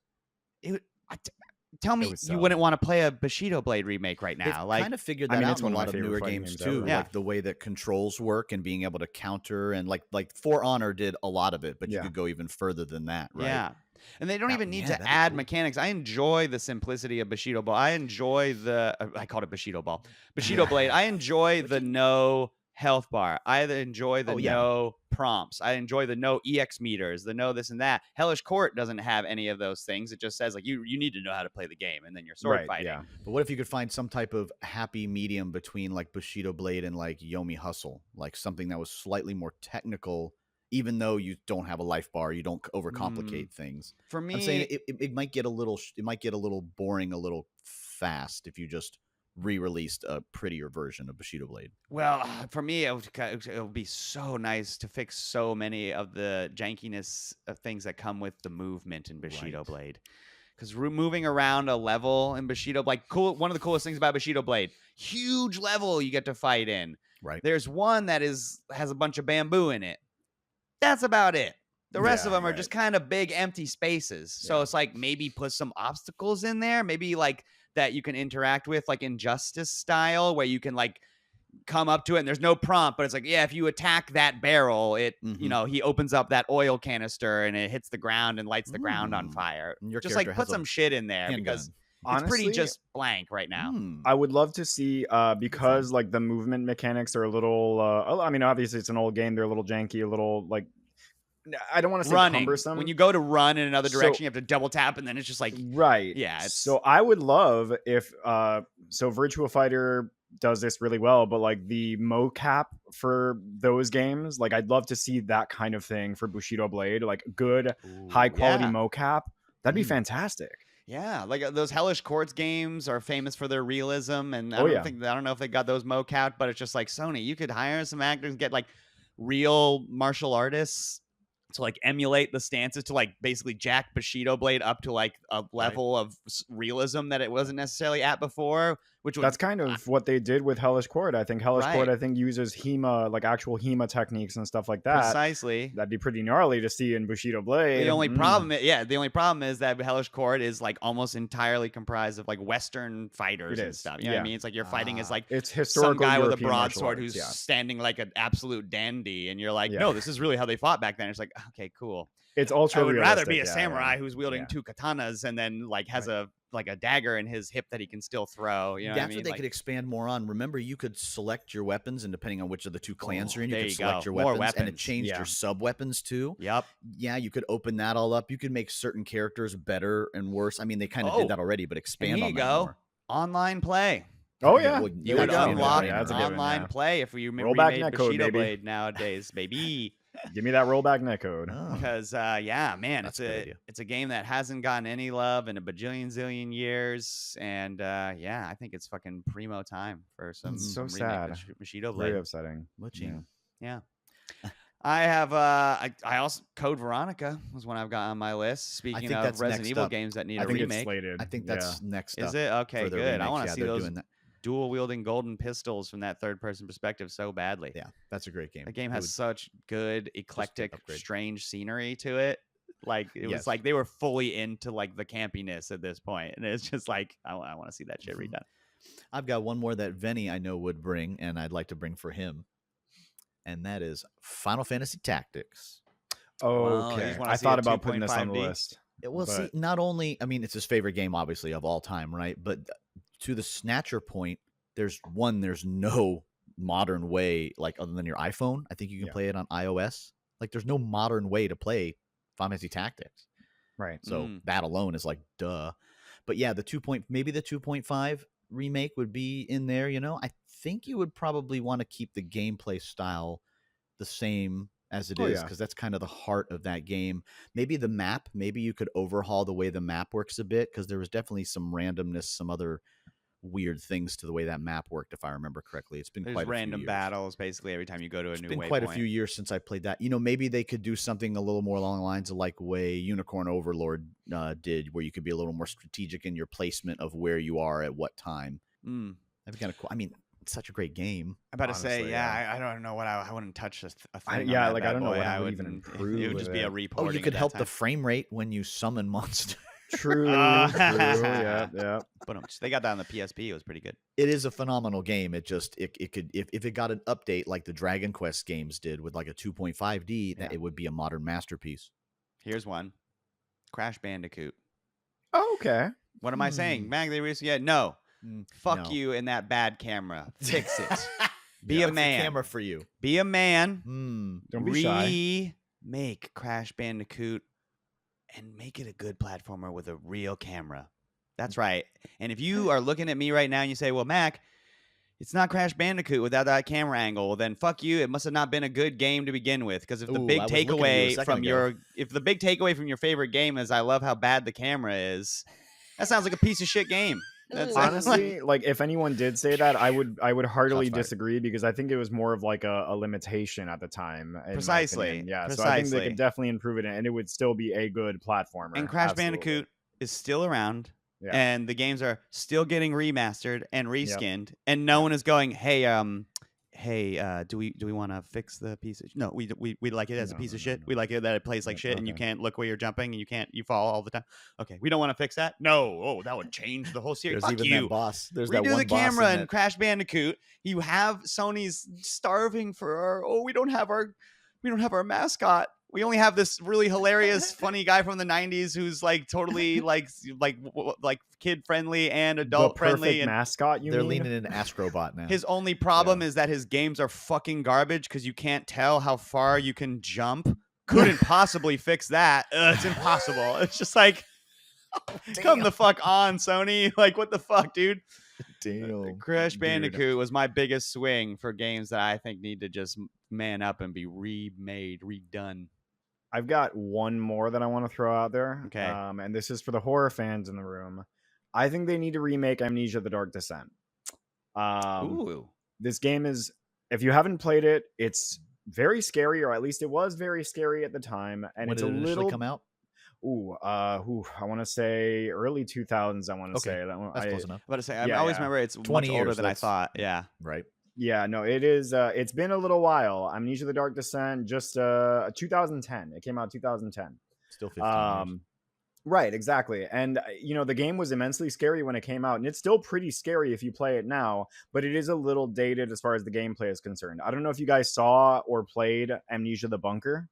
tell me you wouldn't want to play a Bushido Blade remake right now. They've kind of figured that out in a lot of newer games too. Yeah. Like the way that controls work and being able to counter, and like For Honor did a lot of it, but you could go even further than that, right? Yeah. And they don't even need yeah, to that'd be add cool. mechanics. I enjoy the simplicity of Bushido Ball. I enjoy I called it Bushido Ball. Bushido Blade. I enjoy the no health bar. I enjoy the no prompts. I enjoy the no EX meters, the no this and that. Hellish Court doesn't have any of those things. It just says like you need to know how to play the game, and then you're sword fighting. Yeah. But what if you could find some type of happy medium between like Bushido Blade and like Yomi Hustle, like something that was slightly more technical, even though you don't have a life bar, you don't overcomplicate things. For me, I'm saying it might get a little boring, a little fast if you just re-released a prettier version of Bushido Blade. well, for me, it would be so nice to fix so many of the jankiness of things that come with the movement in Bushido Right. Blade. Because moving around a level in Bushido, like one of the coolest things about Bushido Blade, huge level you get to fight in. Right. There's one that has a bunch of bamboo in it. That's about it. The rest of them are just kind of big empty spaces. So it's like maybe put some obstacles in there, maybe like that you can interact with, like Injustice style, where you can like come up to it and there's no prompt, but it's like, yeah, if you attack that barrel, it he opens up that oil canister and it hits the ground and lights the ground on fire. And your just like character put has a some shit in there handgun. because Honestly, it's pretty just blank right now. I would love to see because like the movement mechanics are a little I mean, obviously it's an old game, they're a little janky, a little like I don't want to say cumbersome. When you go to run in another direction, you have to double tap, and then it's just like right. Yeah. So I would love if so Virtua Fighter does this really well, but like the mocap for those games, like I'd love to see that kind of thing for Bushido Blade, like good high quality mocap. That'd be fantastic. Yeah, like those Hellish Courts games are famous for their realism, and I don't know if they got those mocap, but it's just like Sony, you could hire some actors and get like real martial artists to like emulate the stances to like basically jack Bushido Blade up to like a level of realism that it wasn't necessarily at before. That's kind of what they did with Hellish Court. I think Hellish Court uses HEMA, like actual HEMA techniques and stuff like that. Precisely. That'd be pretty gnarly to see in Bushido Blade. The only problem is that Hellish Court is like almost entirely comprised of like Western fighters and stuff. You know what I mean? It's like you're fighting as like it's historical some guy European with a broadsword arts, who's standing like an absolute dandy, and you're like, no, this is really how they fought back then. It's like, okay, cool. It's ultra. I would rather be a realistic, samurai who's wielding two katanas and then like has a dagger in his hip that he can still throw. You know That's what I mean? what they Like, could expand more on. Remember, you could select your weapons, and depending on which of the two clans you're in, you there could you select go. your More weapons, and it weapons. changed your sub weapons too. Yep. Yeah, you could open that all up. You could make certain characters better and worse. I mean, they kind of did that already, but expand here on you that go. more. Online play. Oh yeah, well, You Yeah, would yeah, unlock that's a given, online play if we Roll back remade netcode, Bushido baby. Blade nowadays, baby. Give me that rollback netcode. Oh. Because man, That's a good idea. it's a game that hasn't gotten any love in a bajillion zillion years, and I think it's fucking primo time for some. It's so remake sad. Bushido Blade. Very upsetting. Yeah. I have I also Code Veronica was one I've got on my list. Speaking think of that's Resident next Evil up. games that need I a think it's remake. slated. I think that's next up. Is it? Okay, for the good. I remakes. want to Yeah, see they're those doing that. dual wielding golden pistols from that third person perspective so badly. Yeah, that's a great game. The game It has would- such good, eclectic, upgrade. strange scenery to it. Like it was Yes. like they were fully into like the campiness at this point, and it's just like I want to see that shit redone. I've got one more that Venny I know would bring, and I'd like to bring for him, and that is Final Fantasy Tactics. Okay, just wanna I see thought a about putting this on the 2.5D? list. Well, see, But- not only, I mean, it's his favorite game, obviously, of all time, right? But to the Snatcher point, there's no modern way, like other than your iPhone. I think you can play it on iOS. Like, there's no modern way to play Final Fantasy Tactics. Right. So that alone is like, duh. But yeah, maybe the 2.5 remake would be in there, you know? I think you would probably want to keep the gameplay style the same as it is, because that's kind of the heart of that game. Maybe the map, maybe you could overhaul the way the map works a bit, because there was definitely some randomness, some other weird things to the way that map worked, if I remember correctly. It's been There's quite a few random years. battles basically every time you go to a new It's been waypoint. quite a few years since I played that. You know, maybe they could do something a little more along the lines of like way Unicorn Overlord did, where you could be a little more strategic in your placement of where you are at what time. That'd be kind of cool. I mean, it's such a great game. I'm about to say, Honestly, I don't know what I wouldn't touch a thing. I on yeah, that like, I bad don't know boy. what I I would even wouldn't- improve It would just with be a it. reporting. Oh, you at could that help time. the frame rate when you summon monsters. True. Yeah. But they got that on the PSP. It was pretty good. It is a phenomenal game. It just it could, if it got an update like the Dragon Quest games did with like a 2.5D, that it would be a modern masterpiece. Here's one. Crash Bandicoot. Oh, okay. What am I saying? Mag, they recently yet? No. Fuck no. you in that bad camera. Fix it. Be Yeah, a it's the man. camera for you. Be a man. Don't be shy. Remake Crash Bandicoot and make it a good platformer with a real camera. That's right. And if you are looking at me right now and you say, well, Mac, it's not Crash Bandicoot without that camera angle, well, then fuck you. It must have not been a good game to begin with. Because if the big takeaway from your favorite game is I love how bad the camera is, that sounds like a piece of shit game. That's Honestly, like if anyone did say that, I would heartily Shots fired. disagree because I think it was more of like a limitation at the time. in my Precisely. opinion. Yeah. So I think Precisely. they could definitely improve it, and it would still be a good platformer. And Crash Absolutely. Bandicoot is still around. Yeah. And the games are still getting remastered and reskinned, and no one is going, "Hey, do we want to fix the piece of no? We like it as a piece of shit. We like it that it plays like shit, and you can't look where you're jumping, and you fall all the time. Okay, we don't want to fix that. No, that would change the whole series. There's Fuck even you. that boss. There's Redo that one the boss camera in in that. Crash Bandicoot. You have Sony's starving for our. We don't have our mascot. We only have this really hilarious, funny guy from the '90s who's like totally like kid friendly and adult the perfect friendly. And mascot. They're mean? leaning in Astrobot now. his only problem is that his games are fucking garbage because you can't tell how far you can jump. Couldn't possibly fix that. It's impossible. It's just like, come the fuck on, Sony. Like, what the fuck, dude? Damn. Crash Bandicoot was my biggest swing for games that I think need to just man up and be remade, redone. I've got one more that I want to throw out there. Okay. And this is for the horror fans in the room. I think they need to remake Amnesia: The Dark Descent. Ooh. This game is, if you haven't played it, it's very scary, or at least it was very scary at the time. And When it's did a it initially little come out? I want to say early 2000s. I want to say that one. That's close enough. I'm about to say, I Yeah, always yeah. remember it's 20 much older years, than I that's- thought. Yeah. Right. Yeah, no, it is. It's been a little while. Amnesia: The Dark Descent, just 2010. It came out 2010. Still 15 years. Right, exactly. And the game was immensely scary when it came out, and it's still pretty scary if you play it now, but it is a little dated as far as the gameplay is concerned. I don't know if you guys saw or played Amnesia: The Bunker,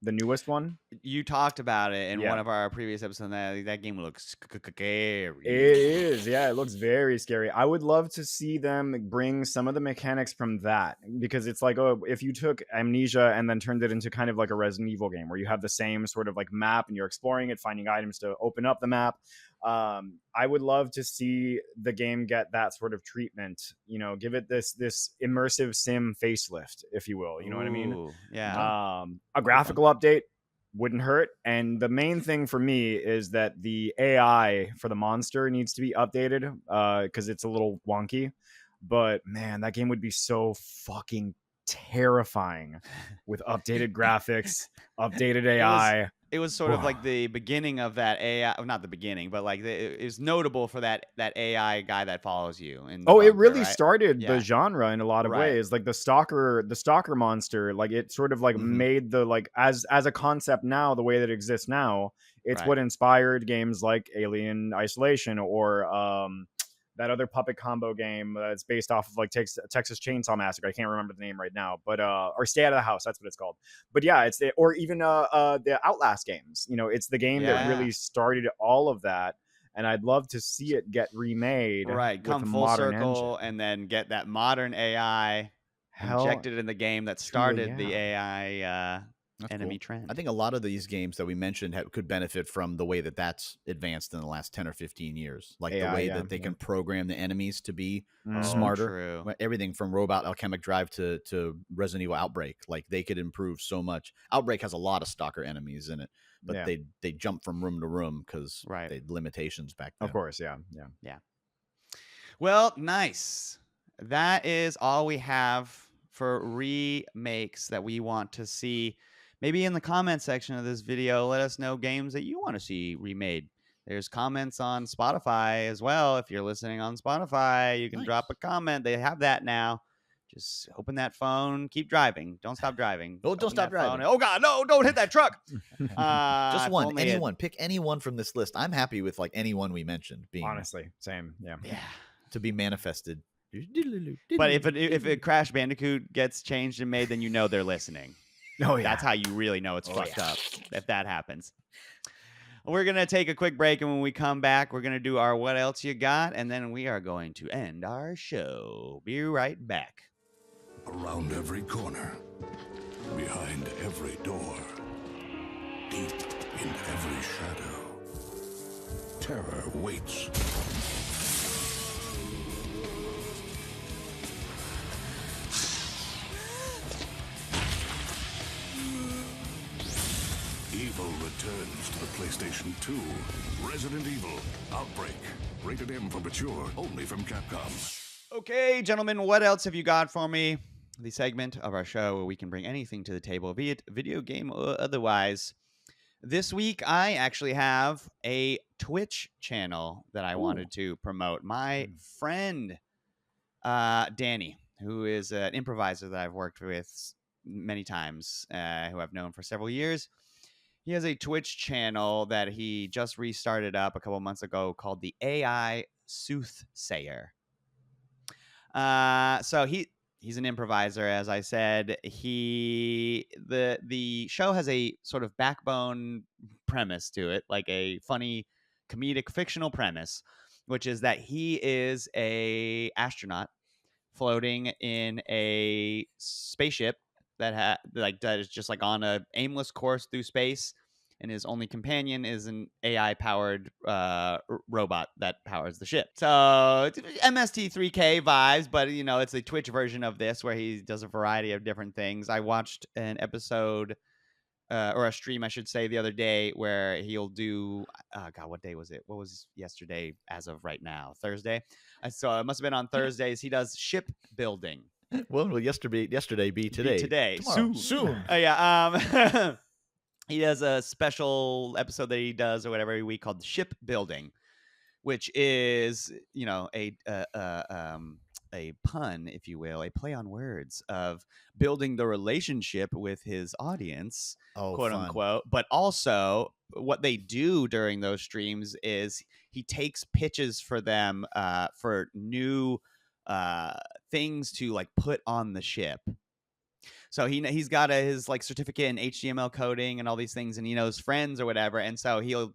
the newest one. You talked about it in Yeah. one of our previous episodes. That game looks scary. It is, yeah. It looks very scary. I would love to see them bring some of the mechanics from that, because it's like, oh, if you took Amnesia and then turned it into kind of like a Resident Evil game where you have the same sort of like map and you're exploring it, finding items to open up the map. I would love to see the game get that sort of treatment. Give it this immersive sim facelift, if you will. You know what I mean? Ooh, yeah. A graphical update wouldn't hurt. And the main thing for me is that the AI for the monster needs to be updated because it's a little wonky. But man, that game would be so fucking terrifying with updated graphics, updated AI. It was sort of like the beginning of that AI, not the beginning, but like it is notable for that AI guy that follows you. It Bunker, really right? started Yeah. the genre in a lot of Right. ways. Like the stalker monster, like it sort of like made the like as a concept now, the way that it exists now, it's Right. what inspired games like Alien Isolation or that other puppet combo game that's based off of like Texas Chainsaw Massacre. I can't remember the name right now, but or Stay Out of the House, that's what it's called. But yeah, it's or even the Outlast games. It's the game that really started all of that, and I'd love to see it get remade. Right, with come a full modern circle engine. and then get that modern AI injected in the game that started the AI That's enemy cool. trend. I think a lot of these games that we mentioned could benefit from the way that that's advanced in the last 10 or 15 years. Like AI, the way yeah, that they can program the enemies to be Mhm. smarter. True. Everything from Robot Alchemic Drive to Resident Evil Outbreak. Like they could improve so much. Outbreak has a lot of stalker enemies in it, but Yeah. they jump from room to room because Right. they had limitations back then. Of course, yeah. Well, nice. That is all we have for remakes that we want to see. Maybe in the comment section of this video, let us know games that you want to see remade. There's comments on Spotify as well. If you're listening on Spotify, you can drop a comment. They have that now. Just open that phone, keep driving. Don't stop driving. Don't Open stop that phone. driving. Oh God, no, don't hit that truck. Just if one, only it- anyone. Pick anyone from this list. I'm happy with like anyone we mentioned being Honestly, same. Yeah. Yeah. to be manifested. But if a Crash Bandicoot gets changed and made, then you know they're listening. Oh yeah. That's how you really know it's fucked up if that happens. We're going to take a quick break, and when we come back, we're going to do our What Else You Got, and then we are going to end our show. Be right back. Around every corner, behind every door, deep in every shadow, terror waits. Evil returns to the PlayStation 2. Resident Evil Outbreak. Rated M for mature, only from Capcom. Okay, gentlemen, what else have you got for me? The segment of our show where we can bring anything to the table, be it video game or otherwise. This week, I actually have a Twitch channel that I wanted to promote. My friend, Danny, who is an improviser that I've worked with many times, who I've known for several years. He has a Twitch channel that he just restarted up a couple months ago called the AI Soothsayer. So he's an improviser, as I said. The show has a sort of backbone premise to it, like a funny comedic fictional premise, which is that he is a astronaut floating in a spaceship that is just like on a aimless course through space, and his only companion is an AI powered robot that powers the ship. So MST3K vibes, but it's a Twitch version of this where he does a variety of different things. I watched an episode or a stream, I should say, the other day where he'll do God, what day was it? What was yesterday as of right now? Thursday. So it must have been on Thursdays. He does ship building. When will yesterday be today? Today. Tomorrow. Soon. Yeah. He has a special episode that he does or whatever every week called ship building, which is, a pun, if you will, a play on words of building the relationship with his audience, quote fun. unquote. But also what they do during those streams is he takes pitches for them for new things to like put on the ship. So he's got his like certificate in HTML coding and all these things, and he knows friends or whatever, and so he'll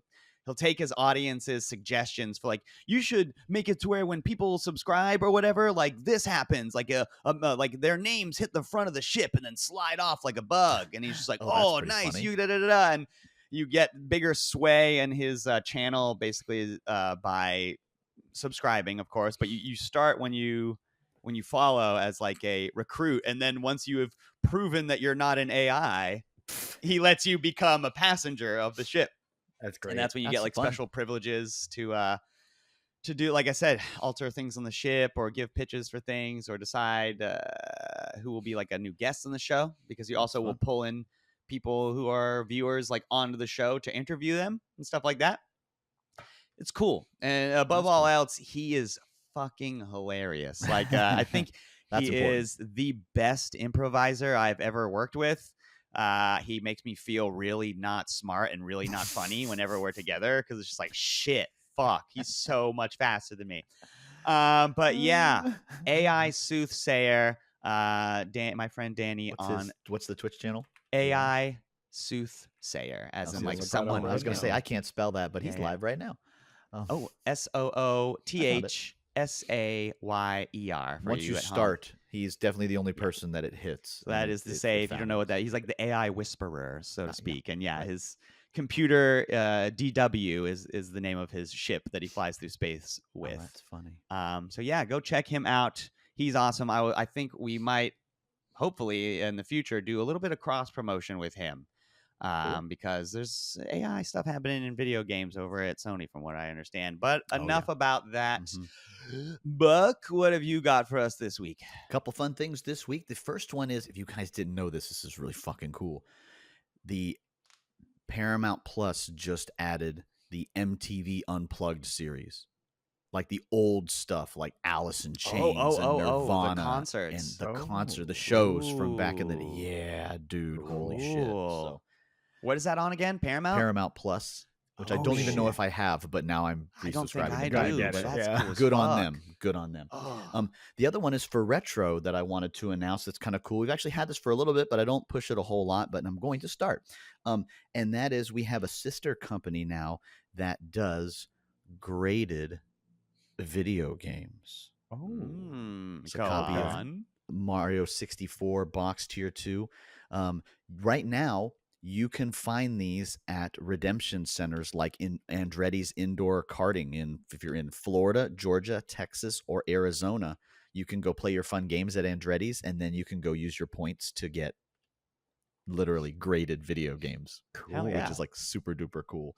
take his audience's suggestions for like, you should make it to where when people subscribe or whatever, like this happens, like like their names hit the front of the ship and then slide off like a bug, and he's just like, oh nice, funny. you da-da-da-da. And you get bigger sway in his channel basically by subscribing, of course, but you start when you follow as like a recruit, and then once you have proven that you're not an AI, he lets you become a passenger of the ship. That's great. And that's when you get like fun. special privileges to do, like I said, alter things on the ship or give pitches for things or decide who will be like a new guest on the show, because he also will pull in people who are viewers like onto the show to interview them and stuff like that. It's cool. And above all else, he is fucking hilarious. Like I think he is the best improviser I've ever worked with. He makes me feel really not smart and really not funny whenever we're together, because it's just like, shit, fuck, he's so much faster than me. But yeah, AI Soothsayer, my friend Danny what's the Twitch channel? AI Soothsayer, as in like someone. I was going to say I can't spell that, but he's live right now. SOOTHSAYER. Once you start, he's definitely the only person that it hits. That is to say, if you don't know what that, he's like the AI whisperer, so to speak. And his computer DW is the name of his ship that he flies through space with. Oh, that's funny. So yeah, go check him out. He's awesome. I think we might, hopefully in the future, do a little bit of cross promotion with him. Because there's AI stuff happening in video games over at Sony, from what I understand. But enough about that. Mm-hmm. Buck, what have you got for us this week? A couple fun things this week. The first one is, if you guys didn't know this is really fucking cool. The Paramount Plus just added the MTV Unplugged series. Like the old stuff, like Alice in Chains and Nirvana. The concerts. And the concert, the shows from back in the day. Yeah, dude. Holy shit. So, what is that on again? Paramount? Paramount Plus. which I don't even know if I have, but now I'm I don't think resubscribing. I to Guide. do, get but it, that's yeah. cool as Good on fuck. them. Good on them. Oh. The other one is for retro that I wanted to announce. That's kind of cool. We've actually had this for a little bit, but I don't push it a whole lot. But I'm going to start. And that is we have a sister company now that does graded video games. It's a Go copy of on. Mario 64 box tier 2. Right now, you can find these at redemption centers like in Andretti's Indoor Karting. If you're in Florida, Georgia, Texas, or Arizona, you can go play your fun games at Andretti's, and then you can go use your points to get literally graded video games, Hell yeah. which is like super duper cool.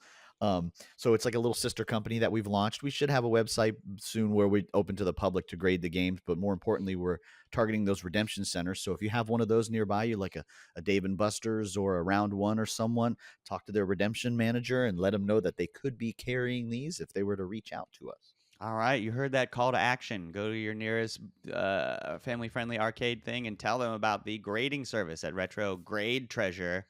So it's like a little sister company that we've launched. We should have a website soon where we open to the public to grade the games, but more importantly, we're targeting those redemption centers. So if you have one of those nearby you, like a Dave & Buster's or a Round One or someone, talk to their redemption manager and let them know that they could be carrying these if they were to reach out to us. All right, you heard that call to action. Go to your nearest family-friendly arcade thing and tell them about the grading service at Retro Grade Treasure.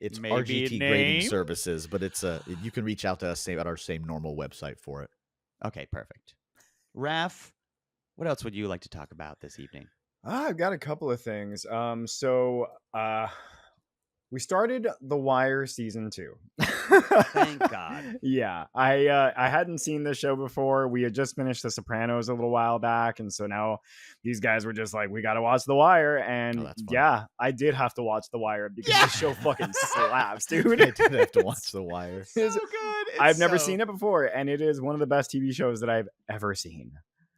It's Maybe a RGT Grading name? Services, but it's you can reach out to us at our same normal website for it. Okay, perfect. Raph, what else would you like to talk about this evening? I've got a couple of things. We started The Wire season 2. Thank God. Yeah, I hadn't seen this show before. We had just finished The Sopranos a little while back, and so now these guys were just like, "We got to watch The Wire." And that's funny. yeah, I did have to watch The Wire because the show fucking slaps, dude. I did have to watch The Wire. So good. It's I've never so- seen it before, and it is one of the best TV shows that I've ever seen.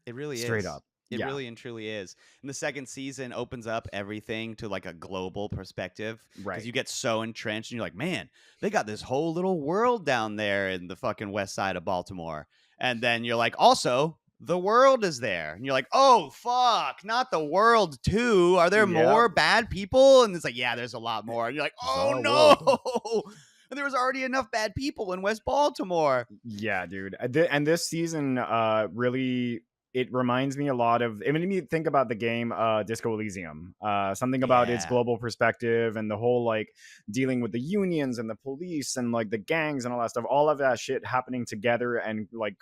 It really is. Straight up. It Yeah. really and truly is. And the second season opens up everything to like a global perspective. Right. Because you get so entrenched and you're like, man, they got this whole little world down there in the fucking west side of Baltimore. And then you're like, also, the world is there. And you're like, oh, fuck, not the world too. Are there Yep. more bad people? And it's like, yeah, there's a lot more. And you're like, There's a oh, lot of no. And there was already enough bad people in West Baltimore. Yeah, dude. And this season really, it reminds me a lot of, it made me think about the game Disco Elysium. Something about its Yeah. global perspective and the whole like dealing with the unions and the police and like the gangs and all that stuff. All of that shit happening together and like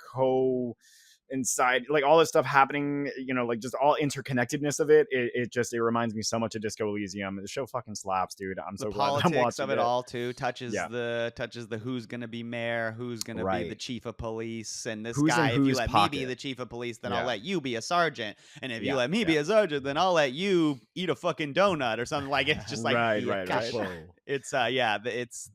inside, like all this stuff happening, you know, like just all interconnectedness of it. It reminds me so much of Disco Elysium. The show fucking slaps, dude. I'm so The glad that I'm politics watching of it all too touches Yeah. the who's gonna be mayor, who's gonna be Right. the chief of police, and this Who's in guy. If you whose let me pocket. be the chief of police, then Yeah. I'll let you be a sergeant, and if you Yeah, let me be a sergeant, then I'll let you eat a fucking donut or something. Like it's just like Right. it's it's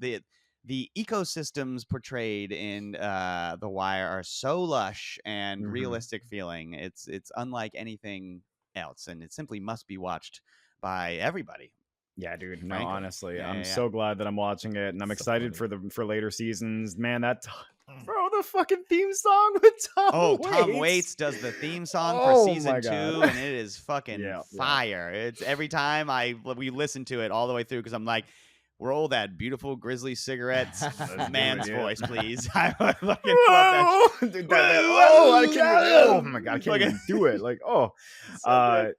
the ecosystems portrayed in The Wire are so lush and Mhm. realistic feeling. It's unlike anything else, and it simply must be watched by everybody. Yeah, dude. No, Frankly. honestly, Yeah, I'm yeah, so glad that I'm watching it, and I'm So excited funny. for later seasons. Man, bro, the fucking theme song with Tom. Oh, Waits. Tom Waits does the theme song Oh for my season 2, God. and it is fucking Yeah. fire. It's every time we listen to it all the way through because I'm like, roll that beautiful grizzly cigarettes Let's do man's it, yeah. voice, please. I would fucking love that. Whoa! Dude, oh my god, I can't even do it. Like, oh, So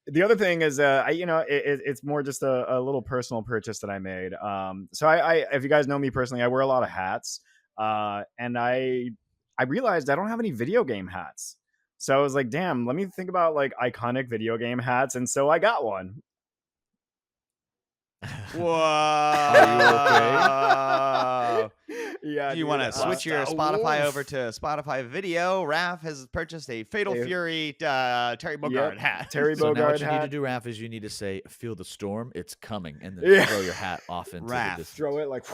good. the other thing is, it's more just a little personal purchase that I made. So I, if you guys know me personally, I wear a lot of hats, and I realized I don't have any video game hats. So I was like, damn, let me think about like iconic video game hats, and so I got one. Whoa. Yeah. Do you want to dude, switch your Star Spotify Wolf. over to Spotify Video? Raph has purchased a Fatal Hey. Fury Terry Bogard Yep, hat. Terry So now what Bogard you need to hat. do, Raph, is you need to say, "Feel the storm, it's coming," and then Yeah. throw your hat off into Raph. the distance. Throw it like,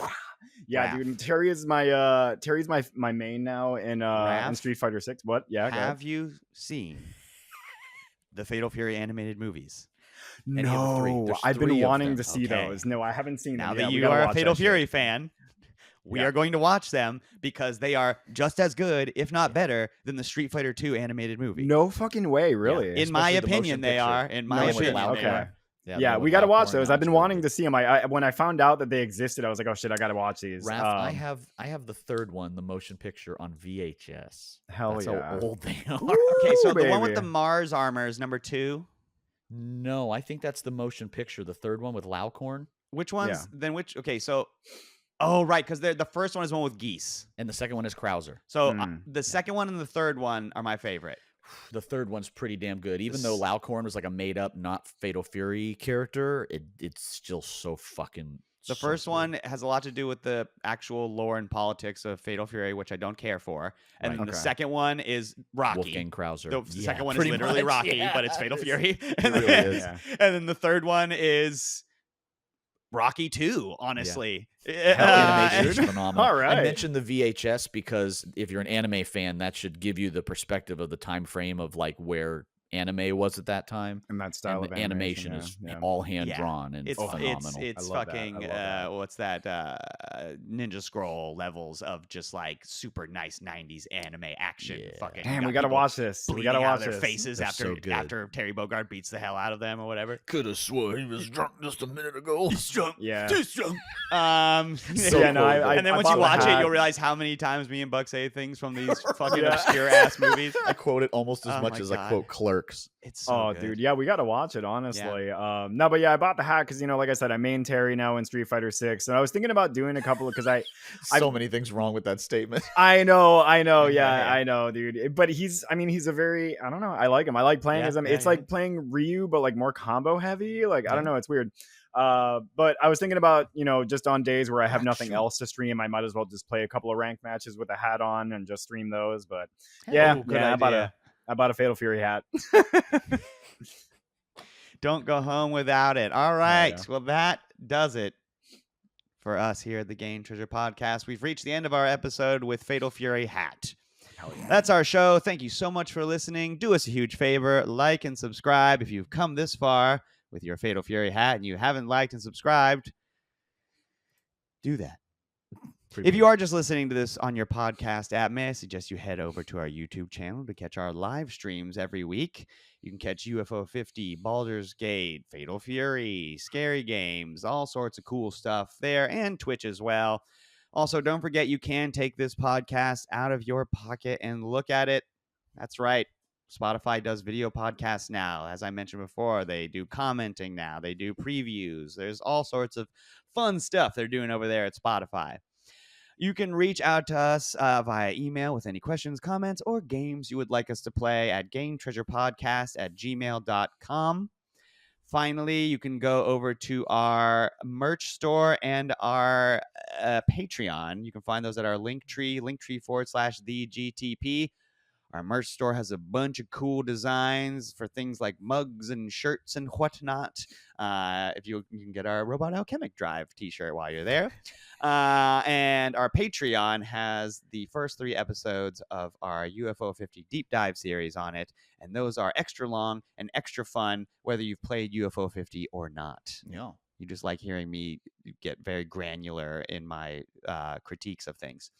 yeah, Raph. dude. And Terry is Terry's my main now in Raph? Street Fighter 6. What? Yeah. go ahead. Have you seen the Fatal Fury animated movies? Any of the three. No, There's I've been 3 of wanting them. to see Okay. those. No, I haven't seen Now them. that Yeah, we you gotta are a watch Fatal that shit. Fury fan, we Yeah. are going to watch them because they are just as good, if not better, than the Street Fighter 2 animated movie. No fucking way, really. In my especially the opinion, motion they picture. are. In No my shit, opinion, they okay. are. Yeah, we got to watch those. I've been wanting to see them. I when I found out that they existed, I was like, oh shit, I got to watch these. Raph, I have the third one, the motion picture on VHS. Hell That's yeah. how old they are. Okay, so Ooh, the one with the baby. Mars armor is number 2. No, I think that's the motion picture, the third one with Laucorn. Which ones? Yeah. Then which? Okay, so Oh, right, because the first one is one with geese. And the second one is Krauser. So the second one and the third one are my favorite. The third one's pretty damn good. Even This- though Laucorn was like a made up, not Fatal Fury character, it's still so fucking. The so first good. one has a lot to do with the actual lore and politics of Fatal Fury, which I don't care for. And Right. then the Okay. second one is Rocky. Wolfgang Krauser. The Yeah, second one is pretty literally much, Rocky, yeah. but it's Fatal Fury. It really is. Yeah. And then the third one is Rocky 2, honestly. Animation is phenomenal. All right. I mentioned the VHS because if you're an anime fan, that should give you the perspective of the time frame of like where anime was at that time. And that style And of the animation is yeah. all hand Yeah. drawn and It's phenomenal. it's I love that. I fucking love that. what's that Ninja Scroll levels of just like super nice 90s anime action. Yeah. Fucking Damn, got we gotta people watch this. We bleeding gotta out watch of their this. faces They're after so good. after Terry Bogard beats the hell out of them or whatever. Could have swore he was drunk just a minute ago. Yeah. So Yeah, no, cool, I- though. And then I once bought you the watch it, hat. you'll realize how many times me and Buck say things from these fucking Yeah. obscure ass movies. I quote it almost as Oh much my as God. I quote Clerks. It's so Oh, good. dude, yeah, we gotta watch it. Honestly, no, but yeah, I bought the hat because like I said, I main Terry now in Street Fighter 6, and I was thinking about doing a couple of because So many things wrong with that statement. I know, yeah, Yeah. I know, dude. But he's a very, I don't know, I like him. I like playing Yeah, as him. yeah, It's yeah. like playing Ryu, but like more combo heavy. Like I don't Yeah. know, it's weird. But I was thinking about just on days where I have nothing Shoot. else to stream, I might as well just play a couple of ranked matches with a hat on and just stream those. But Ooh, yeah, good I idea. bought a Fatal Fury hat. Don't go home without it. All right. Well, that does it for us here at the Game Treasure Podcast. We've reached the end of our episode with Fatal Fury Hat. Hell yeah. That's our show. Thank you so much for listening. Do us a huge favor, like and subscribe if you've come this far with your Fatal Fury hat and you haven't liked and subscribed. Do that. If you are just listening to this on your podcast app, may I suggest you head over to our YouTube channel to catch our live streams every week. You can catch UFO 50, Baldur's Gate, Fatal Fury, Scary Games, all sorts of cool stuff there, and Twitch as well. Also, don't forget you can take this podcast out of your pocket and look at it. That's right. Spotify does video podcasts now. As I mentioned before, they do commenting now. They do previews. There's all sorts of fun stuff they're doing over there at Spotify. You can reach out to us via email with any questions, comments, or games you would like us to play at gametreasurepodcast@gmail.com. Finally, you can go over to our merch store and our Patreon. You can find those at our linktree.com/thegtp. Our merch store has a bunch of cool designs for things like mugs and shirts and whatnot. If you can get our Robot Alchemic Drive t-shirt while you're there. And our Patreon has the first 3 episodes of our UFO 50 deep dive series on it. And those are extra long and extra fun, whether you've played UFO 50 or not. Yeah. You just like hearing me get very granular in my critiques of things.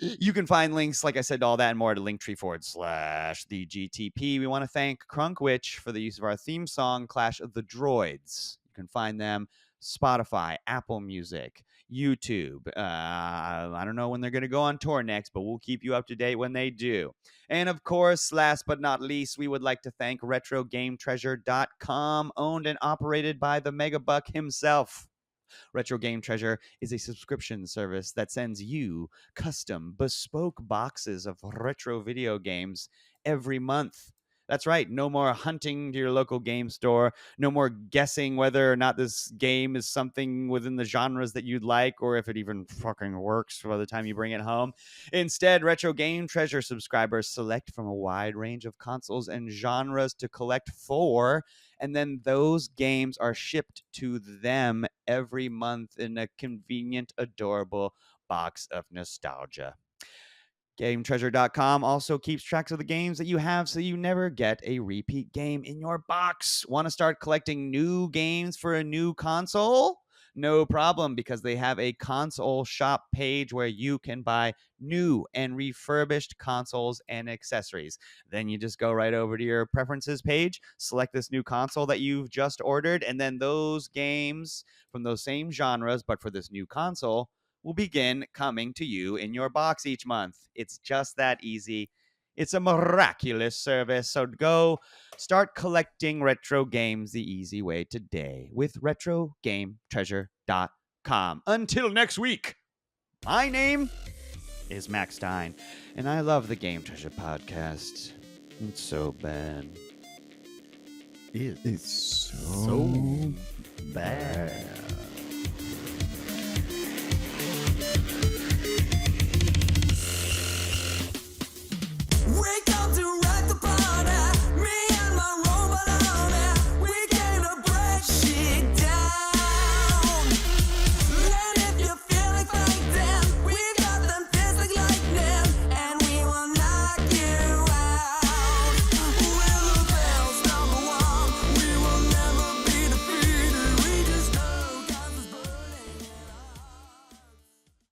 You can find links, like I said, to all that and more at linktree.com/thegtp. We want to thank Crunkwitch for the use of our theme song, Clash of the Droids. You can find them Spotify, Apple Music, YouTube. I don't know when they're going to go on tour next, but we'll keep you up to date when they do. And of course, last but not least, we would like to thank RetroGameTreasure.com, owned and operated by the Megabuck himself. Retro Game Treasure is a subscription service that sends you custom, bespoke boxes of retro video games every month. That's right. No more hunting to your local game store. No more guessing whether or not this game is something within the genres that you'd like or if it even fucking works by the time you bring it home. Instead, Retro Game Treasure subscribers select from a wide range of consoles and genres to collect for, and then those games are shipped to them every month in a convenient, adorable box of nostalgia. GameTreasure.com also keeps tracks of the games that you have so you never get a repeat game in your box. Want to start collecting new games for a new console? No problem, because they have a console shop page where you can buy new and refurbished consoles and accessories. Then you just go right over to your preferences page, select this new console that you've just ordered, and then those games from those same genres, but for this new console, will begin coming to you in your box each month. It's just that easy. It's a miraculous service. So go start collecting retro games the easy way today with RetroGameTreasure.com. GameTreasure.com. Until next week, my name is Max Stein, and I love the Game Treasure podcast. It's so bad. It's so bad. Wake